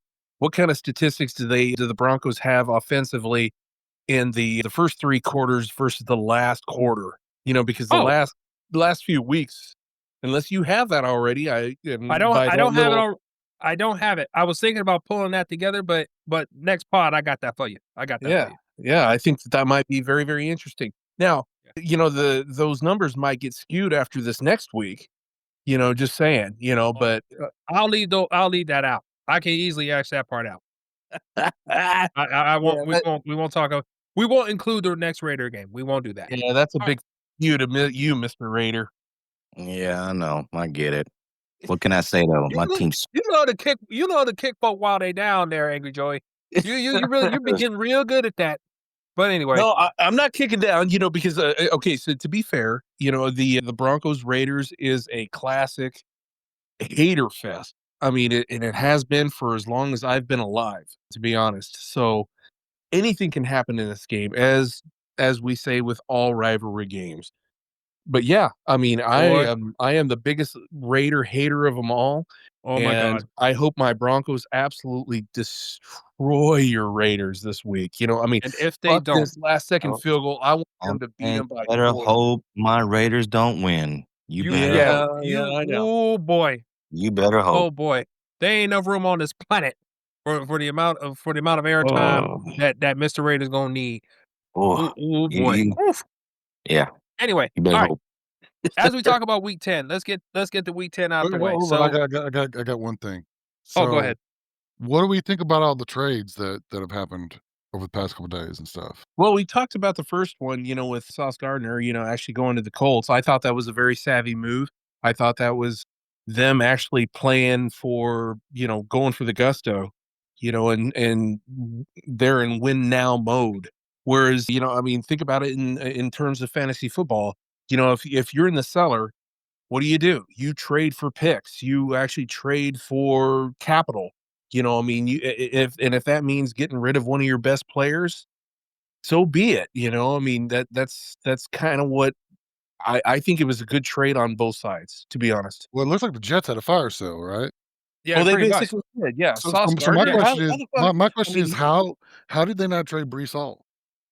D: kind of statistics do the Broncos have offensively in the first 3 quarters versus the last quarter? Because the last few weeks, unless you have that already, I don't
B: have it. I don't have it. I was thinking about pulling that together, but next pod I got that for you. I got that for you.
D: Yeah, I think that might be very, very interesting. Now, those numbers might get skewed after this next week. Just saying. But
B: I'll leave that out. I can easily ask that part out. I won't. We won't talk. We won't include the next Raider game. We won't do that.
D: Yeah, that's a big you to you, Mr. Raider.
A: Yeah, I know. I get it. What can I say though? My team's
B: You know the kick folk while they down there, Angry Joey. You've been getting real good at that. But anyway,
D: no, I'm not kicking down. Because okay, so to be fair, the Broncos Raiders is a classic hater fest. I mean, it has been for as long as I've been alive, to be honest. So anything can happen in this game, as we say with all rivalry games. But yeah, I mean, I am the biggest Raider hater of them all.
B: Oh my God!
D: I hope my Broncos absolutely destroy your Raiders this week.
B: And if they don't,
D: this last second field goal, I want them to beat them by.
A: Better hope my Raiders don't win. You better.
D: Yeah, I know.
B: Oh boy!
A: You better hope.
B: Oh boy! There ain't enough room on this planet for the amount of airtime that Mr. Raider's gonna need. Oh boy!
A: Yeah.
B: Anyway,
A: you better
B: all right.
A: hope.
B: As we talk about week 10, let's get the week 10 out of the way. So
C: I got one thing.
B: go ahead.
C: What do we think about all the trades that have happened? over the past couple days and stuff.
D: Well, we talked about the first one, with Sauce Gardner, actually going to the Colts. I thought that was a very savvy move. I thought that was them actually playing for, going for the gusto, and they're in win now mode. Whereas, I mean, think about it in terms of fantasy football. If you're in the cellar, what do? You trade for picks. You actually trade for capital. I mean, if that means getting rid of one of your best players, so be it. I mean, that's kind of what I think it was a good trade on both sides, to be honest.
C: Well, it looks like the Jets had a fire sale, right?
B: Yeah,
D: Well, they
B: pretty much.
D: basically did, yeah.
C: So,
D: Sauce
C: so my
D: Gardner,
C: question is,
D: the fuck?
C: my
D: I
C: question is,
D: mean,
C: how did they not trade Brees Hall?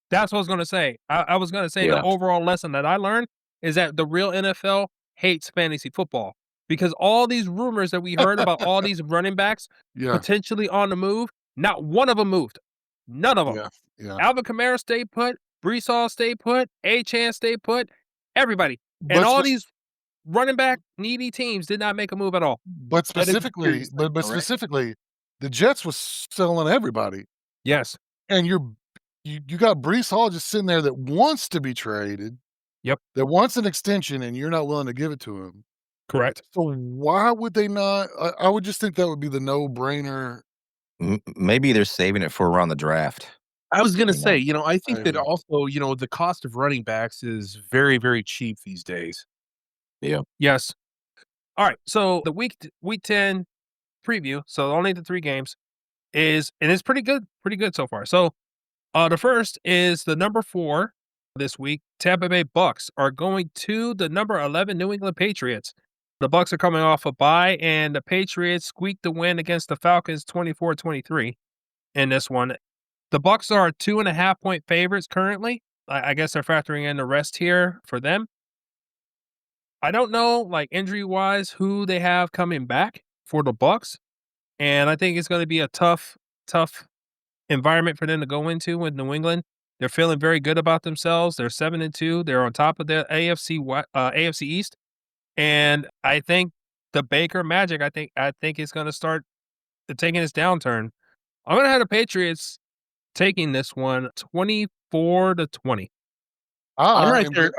B: That's what I was gonna say. I was gonna say the
A: Yeah.
B: overall lesson that I learned is that the real NFL hates fantasy football because all these rumors that we heard about all these running backs
C: Yeah,
B: potentially on the move, not one of them moved. None of them.
C: yeah, yeah.
B: Alvin Kamara stayed put. Brees Hall stayed put. A-Chan stayed put. Everybody. And
C: But
B: all
C: spe-
B: these running back needy teams did not make a move at all.
C: but
D: that is a
C: specifically,
D: serious thing,
C: but
D: though, right?
C: specifically, the Jets was selling everybody,
B: Yes.
C: and you got Brees Hall just sitting there that wants to be traded,
B: Yep.
C: that wants an extension, and you're not willing to give it to him.
B: Correct.
C: So why would they not? I would just think that would be the no-brainer.
A: Maybe they're saving it for around the draft.
D: I was gonna
A: You know?
D: say, I think that
C: Maybe.
D: also, the cost of running backs is very, very cheap these days.
A: Yeah.
B: Yes. All right. So the week 10 preview, so only the 3 games, and it's pretty good so far. So the first is the number 4 this week. Tampa Bay Bucks are going to the number 11 New England Patriots. The Bucks are coming off a bye, and the Patriots squeaked the win against the Falcons 24-23 in this one. The Bucks are 2.5-point favorites currently. I guess they're factoring in the rest here for them. I don't know, like injury wise, who they have coming back for the Bucks, and I think it's going to be a tough environment for them to go into with New England. They're feeling very good about themselves. They're 7-2. They're on top of the AFC East, and I think the Baker Magic. I think it's going to start taking its downturn. I'm going to have the Patriots taking this one 24-20.
D: I'm
C: I
D: right
C: am
D: there.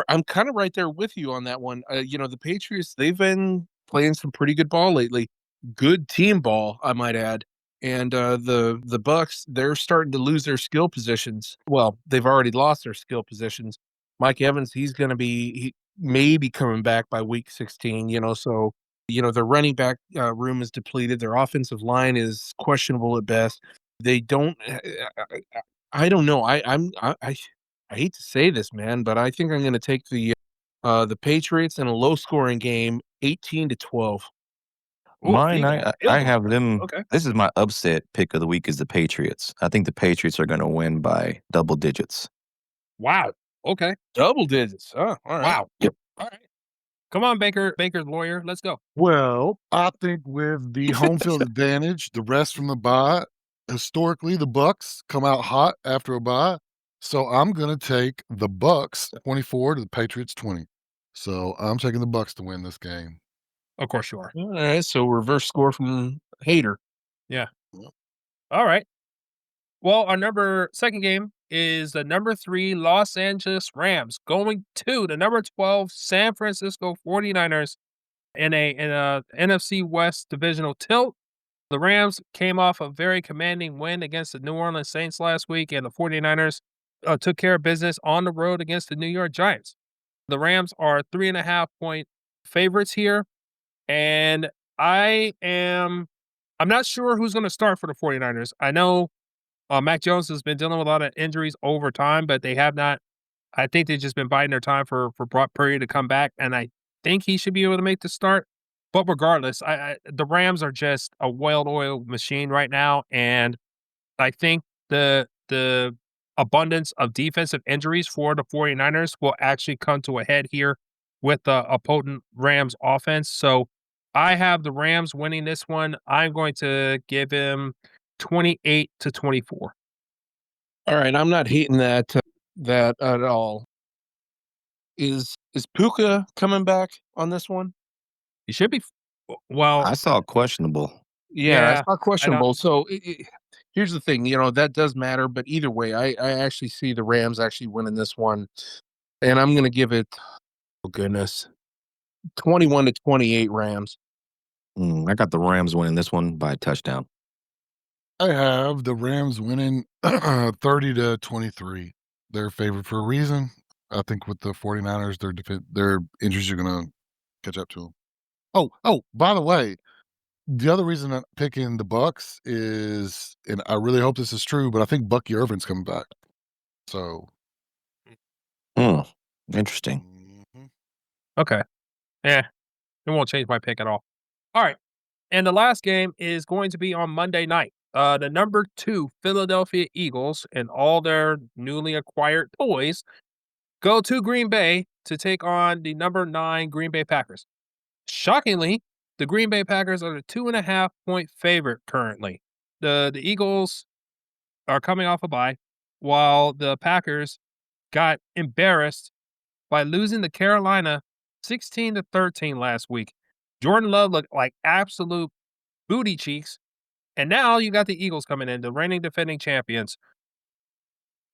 D: I'm kind of right there with you on that one. The Patriots, they've been playing some pretty good ball lately. Good team ball, I might add. And the Bucks, they're starting to lose their skill positions. Well, they've already lost their skill positions. Mike Evans, he may be coming back by week 16. So their running back room is depleted. Their offensive line is questionable at best. They don't. I don't know. I hate to say this, man, but I think I'm going to take the Patriots in a low scoring game, 18-12.
B: Ooh,
A: Mine,
B: you got a
A: I
B: field goal.
A: have them.
B: Okay.
A: This is my upset pick of the week is the Patriots. I think the Patriots are going to win by double digits.
B: Wow. Okay.
D: Double digits. Oh, all right.
B: Wow.
A: Yep.
B: All right. Come on, Baker's lawyer. Let's go.
C: Well, I think with the home field advantage, the rest from the bye, historically the Bucks come out hot after a bye. So I'm gonna take the Bucks 24 to the Patriots 20. So I'm taking the Bucks to win this game.
B: Of course you are.
D: All right. So reverse score from Hater.
B: Yeah. All right. Well, our second game is the number 3 Los Angeles Rams going to the number 12 San Francisco 49ers in a NFC West divisional tilt. The Rams came off a very commanding win against the New Orleans Saints last week, and the 49ers took care of business on the road against the New York Giants. The Rams are 3.5-point favorites here, and I'm not sure who's going to start for the 49ers. I know Mac Jones has been dealing with a lot of injuries over time, but they have not. I think they've just been biding their time for Brock Purdy to come back, and I think he should be able to make the start. But regardless, the Rams are just a well-oiled machine right now, and I think the abundance of defensive injuries for the 49ers will actually come to a head here with a potent Rams offense. So I have the Rams winning this one. I'm going to give him 28-24.
D: All right. I'm not hating that at all. Is Puka coming back on this one?
B: He should be. Well,
A: I saw questionable.
D: Yeah,
B: Yeah,
D: it's not
B: I don't.
D: questionable. So Here's the thing, that does matter, but either way, I actually see the Rams actually winning this one, and I'm going to give it, oh goodness, 21-28 Rams.
A: I got the Rams winning this one by a touchdown.
C: I have the Rams winning 30-23. They're favored for a reason. I think with the 49ers, their injuries are going to catch up to them. Oh, by the way, the other reason I'm picking the Bucks is, and I really hope this is true, but I think Bucky Irvin's coming back. So,
A: Interesting.
C: mhm.
B: Okay. Yeah. It won't change my pick at all. All right. And the last game is going to be on Monday night. The number 2 Philadelphia Eagles and all their newly acquired toys go to Green Bay to take on the number 9 Green Bay Packers. Shockingly, the Green Bay Packers are the 2.5-point favorite currently. The Eagles are coming off a bye, while the Packers got embarrassed by losing to Carolina 16-13 last week. Jordan Love looked like absolute booty cheeks. And now you got the Eagles coming in, the reigning defending champions.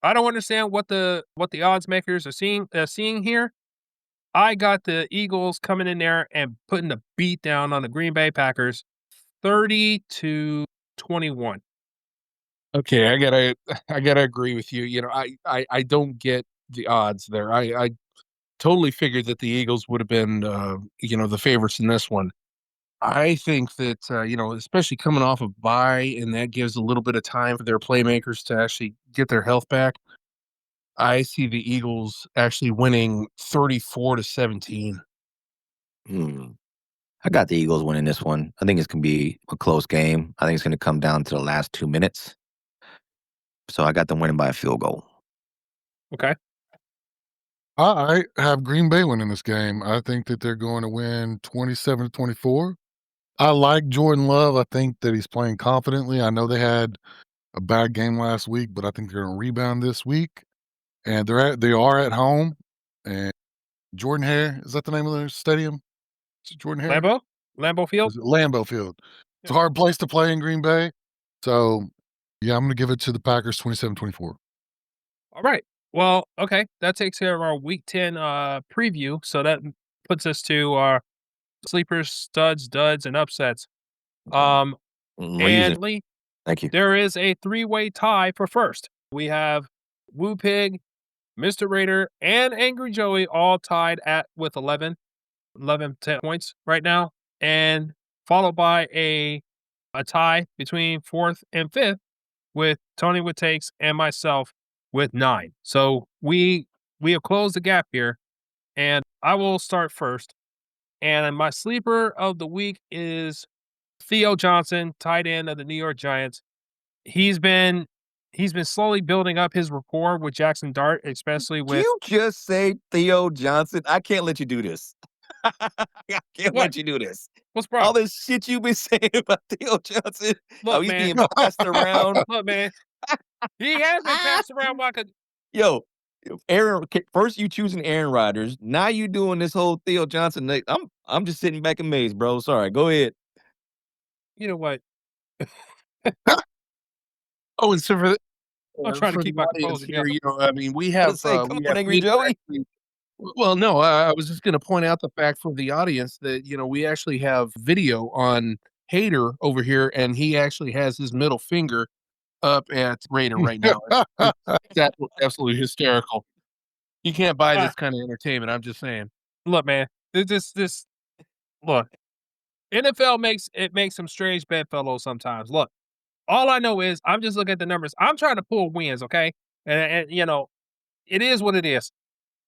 B: I don't understand what the odds makers are seeing here. I got the Eagles coming in there and putting the beat down on the Green Bay Packers, 30-21.
D: Okay, I gotta agree with you. I don't get the odds there. I totally figured that the Eagles would have been the favorites in this one. I think that especially coming off of bye, and that gives a little bit of time for their playmakers to actually get their health back. I see the Eagles actually winning 34-17.
A: Hmm. I got the Eagles winning this one. I think it's going to be a close game. I think it's going to come down to the last 2 minutes. So I got them winning by a field goal.
B: Okay.
C: I have Green Bay winning this game. I think that they're going to win 27-24. I like Jordan Love. I think that he's playing confidently. I know they had a bad game last week, but I think they're going to rebound this week. And they are at home. And Jordan Hare, is that the name of their stadium? Is it Jordan Hare?
B: Lambeau Field.
C: Is it Lambeau Field? It's a hard place to play in Green Bay. So, yeah, I'm going to give it to the Packers 27-24.
B: All right. Well, okay. That takes care of our Week 10 preview. So that puts us to our sleepers, studs, duds, and upsets.
A: Reason.
B: And Lee,
A: Thank you.
B: there is a 3-way tie for first. We have Woo Pig, Mr. Raider, and Angry Joey all tied with 11 points right now, and followed by a tie between 4th and 5th with Tony with takes and myself with 9. So we have closed the gap here, and I will start first. And my sleeper of the week is Theo Johnson, tight end of the New York Giants. He's been slowly building up his rapport with Jackson Dart, especially
A: Did
B: with
A: you just say Theo Johnson? I can't let you do this. I can't
B: What?
A: let you do this.
B: What's the
A: All
B: problem?
A: this shit you've been saying about Theo Johnson.
B: Look,
A: He's
B: man.
A: being passed around.
B: Look, man. He has been passed around like a
A: Yo, first you choosing Aaron Rodgers. Now you doing this whole Theo Johnson thing. I'm just sitting back amazed, bro. Sorry. Go ahead.
B: you know what?
D: Oh, and so
B: I'm trying to
D: for
B: keep
D: the
B: my
D: audience
B: composure.
D: here, I mean, we
A: Gotta
D: have
A: say, come
D: we
A: on,
D: have
A: Angry Joey.
D: actually, well, no, I was just going to point out the fact for the audience that we actually have video on Hater over here, and he actually has his middle finger up at Raider right now. That's absolutely hysterical. You can't buy this kind of entertainment. I'm just saying.
B: Look, man. This look. NFL makes some strange bedfellows sometimes. Look, all I know is I'm just looking at the numbers. I'm trying to pull wins, okay? And it is what it is.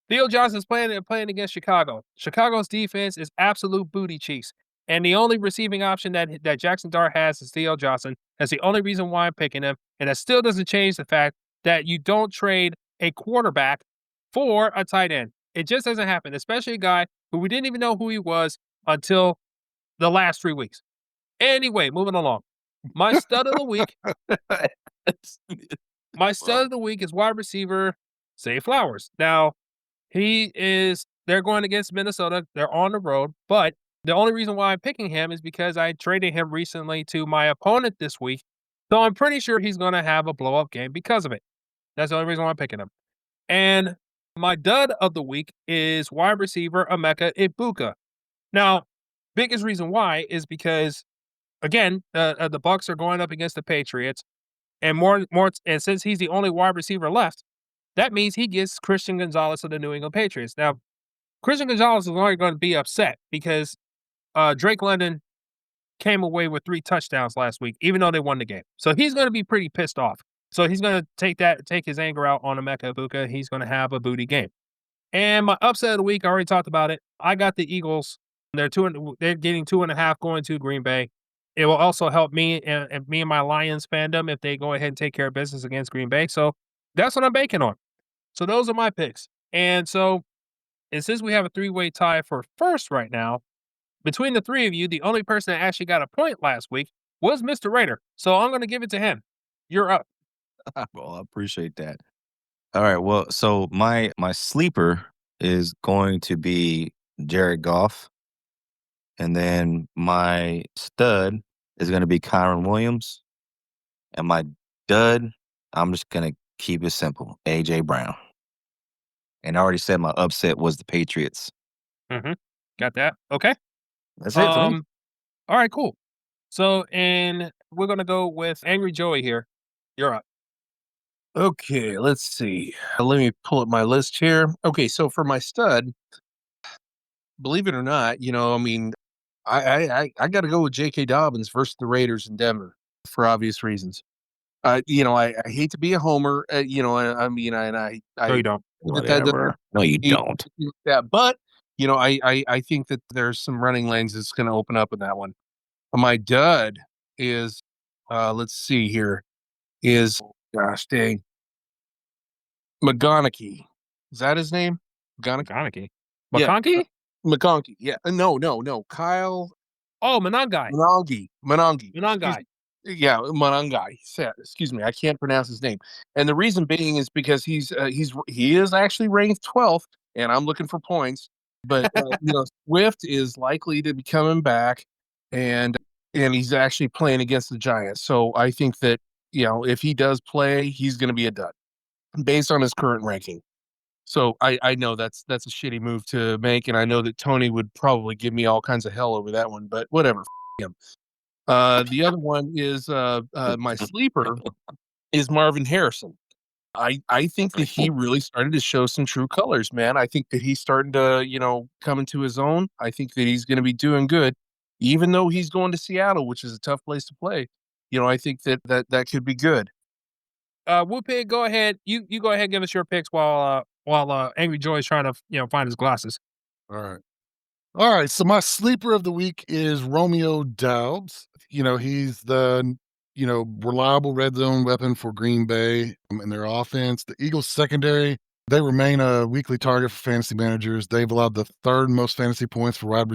B: Theo Johnson's playing against Chicago. Chicago's defense is absolute booty cheeks. And the only receiving option that Jackson Dart has is Theo Johnson. That's the only reason why I'm picking him. And that still doesn't change the fact that you don't trade a quarterback for a tight end. It just doesn't happen, especially a guy who we didn't even know who he was until the last 3 weeks. Anyway, moving along. My stud of the week. My stud of the week is wide receiver Zay Flowers. Now, they're going against Minnesota. They're on the road, but the only reason why I'm picking him is because I traded him recently to my opponent this week, So I'm pretty sure he's going to have a blow up game because of it. That's the only reason why I'm picking him. And my dud of the week is wide receiver Emeka Ibuka. Now, biggest reason why is because again, the Bucks are going up against the Patriots, and and since he's the only wide receiver left, that means he gets Christian Gonzalez of the New England Patriots. Now, Christian Gonzalez is only going to be upset because Drake London came away with 3 touchdowns last week, even though they won the game. So he's going to be pretty pissed off. So he's going to take his anger out on Emeka Ibuka. He's going to have a booty game. And my upset of the week, I already talked about it. I got the Eagles. They're getting 2.5 going to Green Bay. It will also help me and my Lions fandom if they go ahead and take care of business against Green Bay. So that's what I'm banking on. So those are my picks. And since we have a 3-way tie for first right now, between the 3 of you, the only person that actually got a point last week was Mr. Raider. So I'm going to give it to him. You're up.
A: Well, I appreciate that. All right. Well, so my sleeper is going to be Jared Goff, and then my stud is going to be Kyron Williams, and my dud, I'm just going to keep it simple, AJ Brown. And I already said my upset was the Patriots.
B: Got that? Okay.
A: That's it for me.
B: All right, cool. So, and we're going to go with Angry Joey here. You're up.
D: Okay, let's see. Let me pull up my list here. Okay, so for my stud, believe it or not, I mean, I got to go with J.K. Dobbins versus the Raiders in Denver for obvious reasons. I hate to be a homer, I mean, I
B: No, you don't.
D: that doesn't
A: No, you
D: hate
A: don't.
D: that, but I think that there's some running lanes that's going to open up in that one. My dud is, let's see here, is gosh dang, McGonaghy. Is that his name?
B: McConaughey.
D: Yeah,
B: McConaughey?
D: McConkey. Yeah, no, Kyle
B: Oh, Menangai.
D: Monangi.
B: Menangai.
D: Yeah, Monangai. Excuse me, I can't pronounce his name. And the reason being is because he is actually ranked 12th, and I'm looking for points. But Swift is likely to be coming back, and he's actually playing against the Giants. So I think that if he does play, he's going to be a dud based on his current ranking. So I know that's a shitty move to make, and I know that Tony would probably give me all kinds of hell over that one, but whatever. Him. The other one is my sleeper is Marvin Harrison. I think that he really started to show some true colors, man. I think that he's starting to come into his own. I think that he's going to be doing good, even though he's going to Seattle, which is a tough place to play. I think that could be good.
B: Whoopig, go ahead. You go ahead and give us your picks while Angry Joy is trying to find his glasses.
C: All right. So my sleeper of the week is Romeo Doubs. He's the reliable red zone weapon for Green Bay in their offense. The Eagles secondary, they remain a weekly target for fantasy managers. They've allowed the 3rd most fantasy points for wide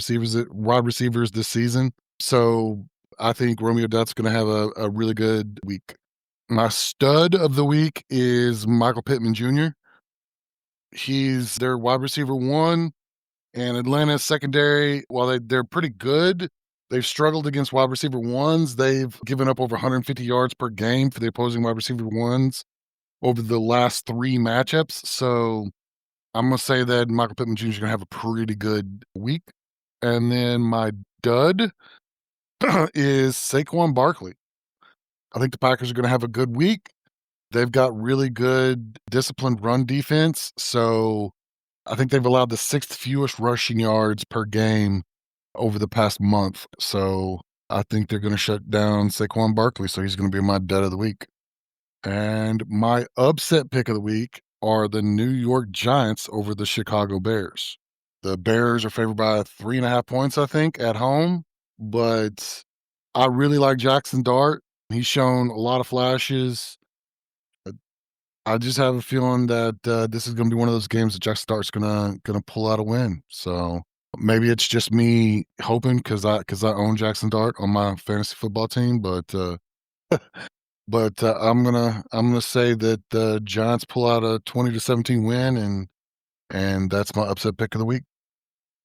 C: receivers this season. So I think Romeo Doubs is going to have a really good week. My stud of the week is Michael Pittman Jr. He's their wide receiver 1, and Atlanta's secondary, while they're pretty good, they've struggled against wide receiver 1s. They've given up over 150 yards per game for the opposing wide receiver 1s over the last 3 matchups. So I'm going to say that Michael Pittman Jr. is going to have a pretty good week. And then my dud is Saquon Barkley. I think the Packers are going to have a good week. They've got really good disciplined run defense. So I think they've allowed the 6th fewest rushing yards per game over the past month. So I think they're going to shut down Saquon Barkley. So he's going to be my dud of the week. And my upset pick of the week are the New York Giants over the Chicago Bears. The Bears are favored by 3.5 points, I think, at home. But I really like Jackson Dart. He's shown a lot of flashes. I just have a feeling that this is going to be one of those games that Jackson Dart's gonna pull out a win. So maybe it's just me hoping because I own Jackson Dart on my fantasy football team, but I'm gonna say that the Giants pull out a 20-17 win, and that's my upset pick of the week.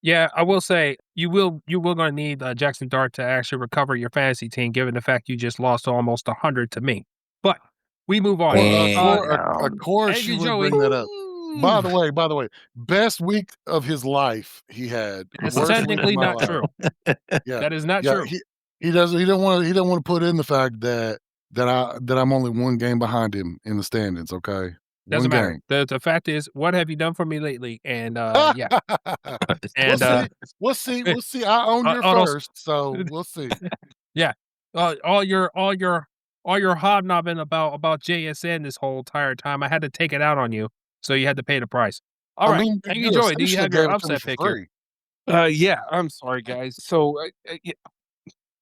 B: Yeah, I will say you will gonna need Jackson Dart to actually recover your fantasy team, given the fact you just lost almost 100 to me. But we move on.
C: Well,
A: Damn.
C: of course you
B: Angry
C: would
B: Joey.
C: bring that up. By the way, best week of his life he had.
B: That's
C: Worst week of
B: technically
C: my
B: not
C: life.
B: true.
C: Yeah.
B: That is not
C: Yeah,
B: true.
C: he don't wanna put in the fact that I'm only one game behind him in the standings, okay?
B: Doesn't
C: One
B: matter.
C: game.
B: The fact is, what have you done for me lately? And yeah,
C: We'll
B: and
C: see. We'll see. I own your
B: all those,
C: first, so we'll see.
B: yeah, all your hobnobbing about JSN this whole entire time. I had to take it out on you, so you had to pay the price. All
C: I
B: right,
C: mean,
B: Angry
C: you
B: Joey, do you
C: essentially
B: have your
C: gave it to me
B: upset
C: for
B: pick here?
C: free.
D: Yeah, I'm sorry, guys. So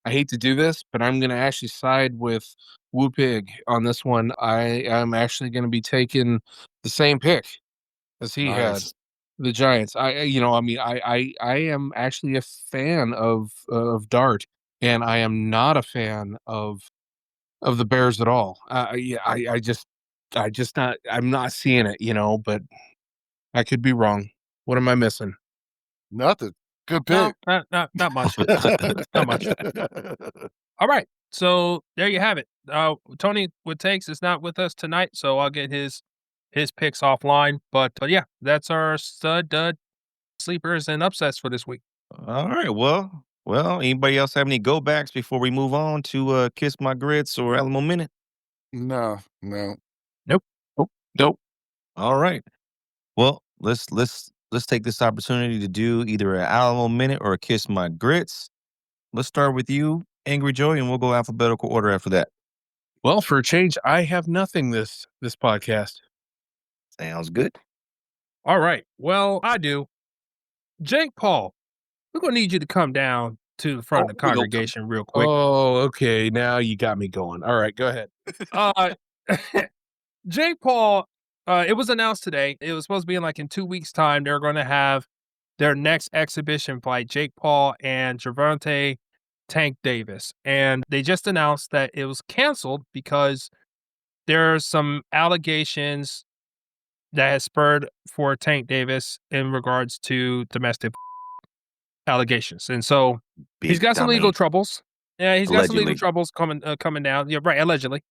D: I hate to do this, but I'm going to actually side with Woo Pig on this one. I am actually going to be taking the same pick as he had,
C: Nice.
D: the Giants. I am actually a fan of Dart, and I am not a fan of the Bears at all. Yeah, I just not. I'm not seeing it, but I could be wrong. What am I missing?
C: Nothing. Good
B: No,
C: pick.
B: not much. Not much. All right. So there you have it. Tony with takes is not with us tonight, so I'll get his picks offline. But yeah, that's our stud dud sleepers and upsets for this week.
A: All right. Well, anybody else have any go backs before we move on to Kiss My Grits or Alamo Minute?
C: No, no.
B: Nope.
D: Nope.
A: All right. Well, let's take this opportunity to do either an Alamo Minute or a Kiss My Grits. Let's start with you, Angry Joey, and we'll go alphabetical order after that.
D: Well, for a change, I have nothing this podcast.
A: Sounds good.
B: All right. Well, I do. Jake Paul, we're gonna need you to come down to the front of the
D: we go.
B: congregation real quick.
D: Oh, okay. Now you got me going. All right, go ahead.
B: Uh, Jake Paul, it was announced today. It was supposed to be in 2 weeks' time. They're going to have their next exhibition fight, Jake Paul and Gervonta Tank Davis. And they just announced that it was canceled because there are some allegations that has spurred for Tank Davis in regards to domestic allegations. And so he's
A: Big
B: got some legal
A: dummy.
B: troubles. Yeah, he's got some legal
A: Allegedly.
B: troubles coming down. Yeah, right. Allegedly.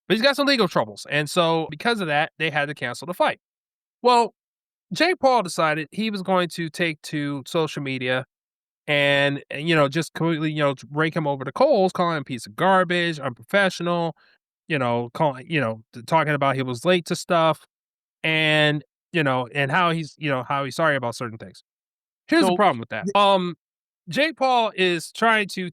B: But he's got some legal troubles. And so because of that, they had to cancel the fight. Well, Jake Paul decided he was going to take to social media and just completely, rake him over the coals, calling him a piece of garbage, unprofessional, talking about he was late to stuff and, and how he's sorry about certain things. Here's the
D: So-
B: problem with that. Jake Paul is trying to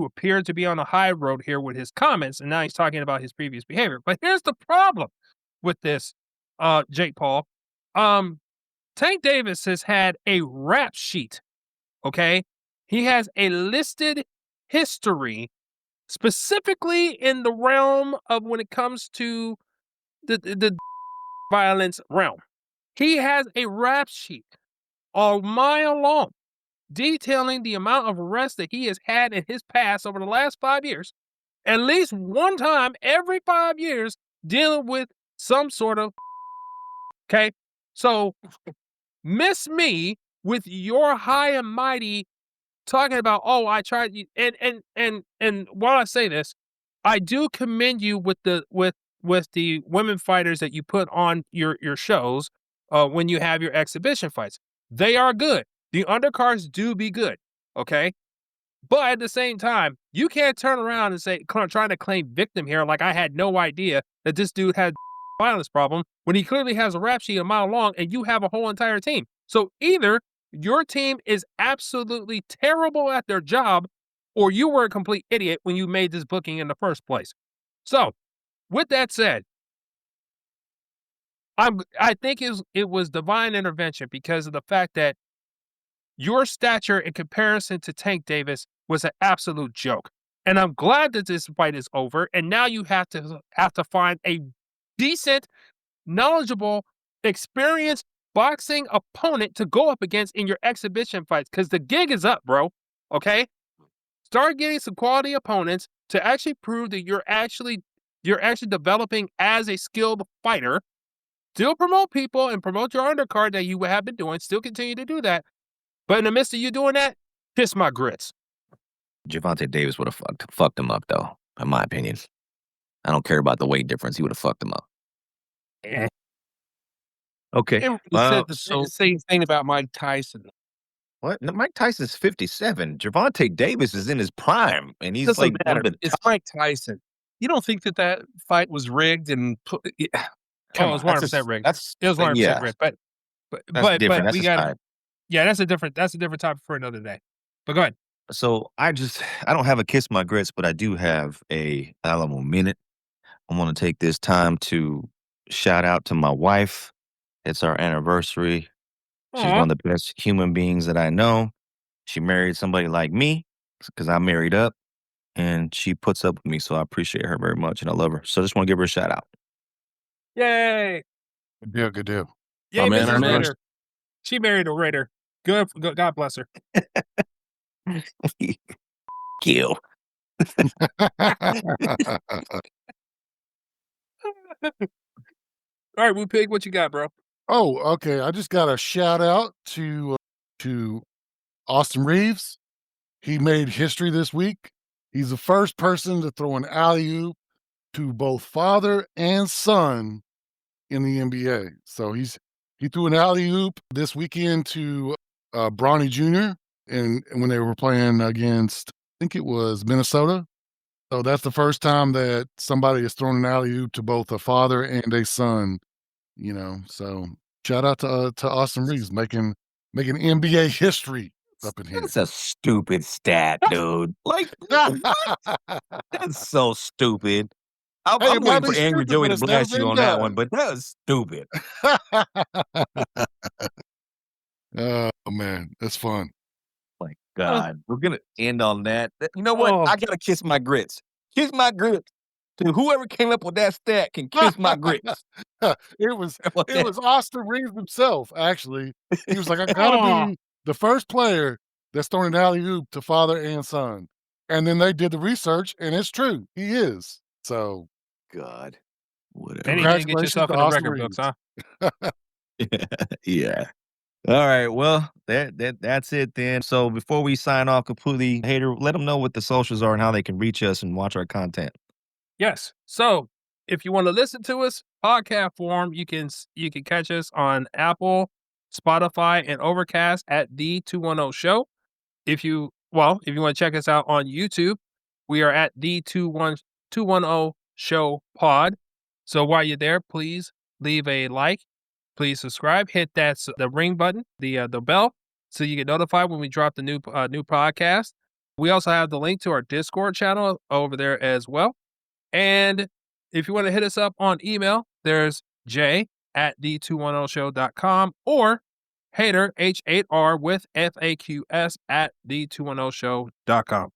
B: appear to be on a high road here with his comments, and now he's talking about his previous behavior. But here's the problem with this, Jake Paul. Tank Davis has had a rap sheet. Okay, he has a listed history, specifically in the realm of when it comes to the violence realm. He has a rap sheet a mile long detailing the amount of arrests that he has had in his past over the last 5 years, at least one time every 5 years, dealing with some sort of okay. So miss me with your high and mighty talking about, oh, I tried and while I say this, I do commend you with the women fighters that you put on your shows when you have your exhibition fights. They are good. The undercards do be good. Okay. But at the same time, you can't turn around and say, trying to claim victim here, like I had no idea that this dude had violence problem when he clearly has a rap sheet a mile long and you have a whole entire team. So either your team is absolutely terrible at their job or you were a complete idiot when you made this booking in the first place. So with that said, I think it was divine intervention because of the fact that your stature in comparison to Tank Davis was an absolute joke. And I'm glad that this fight is over. And now you have to find a decent, knowledgeable, experienced boxing opponent to go up against in your exhibition fights. Because the gig is up, bro. Okay? Start getting some quality opponents to actually prove that you're actually developing as a skilled fighter. Still promote people and promote your undercard that you have been doing. Still continue to do that. But in the midst of you doing that, kiss my grits.
A: Javante Davis would have fucked him up, though, in my opinion. I don't care about the weight difference. He would have fucked him up.
B: Eh.
A: Okay.
D: And he said the
A: So
D: same thing about Mike Tyson.
A: what? No, Mike Tyson's 57. Javante Davis is in his prime, and he's
D: Doesn't
A: like one
D: matter.
A: of the
D: It's Mike Tyson. You don't think that fight was rigged and put? Come
B: It was
D: on.
B: 100% rigged.
A: That's
B: It was 100%
A: yeah.
B: rigged. But
A: That's different. That's
B: we
A: a
B: got
A: side.
B: yeah, that's a different topic for another day. But go ahead.
A: So I don't have a kiss my grits, but I do have a Alamo minute. I want to take this time to shout out to my wife. It's our anniversary. She's
B: Aw.
A: one of the best human beings that I know. She married somebody like me because I'm married up, and she puts up with me. So I appreciate her very much, and I love her. So I just want to give her a shout out.
B: Yay.
C: Good deal. Good deal.
B: Yay,
D: man,
B: Mrs.
D: our man.
B: Raider. She married a Raider. Good. God bless her.
A: Kill.
B: All right, Woo Pig, what you got, bro?
C: Oh, okay. I just got a shout out to Austin Reaves. He made history this week. He's the first person to throw an alley-oop to both father and son in the NBA. So he threw an alley-oop this weekend to Bronny Jr. and when they were playing against, I think it was Minnesota. So that's the first time that somebody has thrown an alley-oop to both a father and a son. So shout out to Austin Reeves making NBA history up in here.
A: That's a stupid stat, dude. Like, what? That's so stupid. I'm
C: Hey, it might
A: waiting for
C: be
A: Angry
C: stupid,
A: Joey
C: but
A: to
C: it's never
A: blast you
C: been
A: on that one,
C: done.
A: but that was stupid.
C: Oh man, that's fun.
A: My God, we're gonna end on that. You know what?
B: Oh.
A: I gotta kiss my grits. Kiss my grits. To whoever came up with that stat can kiss my grits.
C: It was
A: Okay.
C: Austin Reeves himself, actually. He was like, I gotta
B: Aw.
C: be the first player that's thrown an alley-oop to father and son. And then they did the research, and it's true. He is. So
A: God, whatever.
B: And you didn't get
C: congratulations
B: yourself
C: to
B: in the
C: Austin
B: record books,
C: Reeves.
B: huh?
A: Yeah. All right. Well, that's it then. So before we sign off completely, Hater, let them know what the socials are and how they can reach us and watch our content.
B: Yes. So if you want to listen to us, podcast form, you can catch us on Apple, Spotify, and Overcast at the 210 Show. If you want to check us out on YouTube, we are at the 210 Show Pod. So while you're there, please leave a like, please subscribe, hit the ring button, the bell, so you get notified when we drop the new podcast. We also have the link to our Discord channel over there as well. And if you want to hit us up on email, there's j@the210show.com or Hater, H8R with FAQS at the210show.com.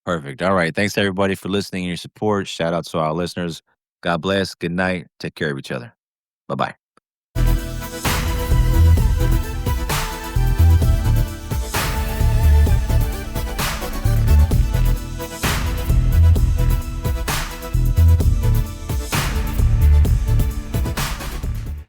A: Perfect. All right. Thanks everybody for listening and your support. Shout out to our listeners. God bless. Good night. Take care of each other. Bye-bye.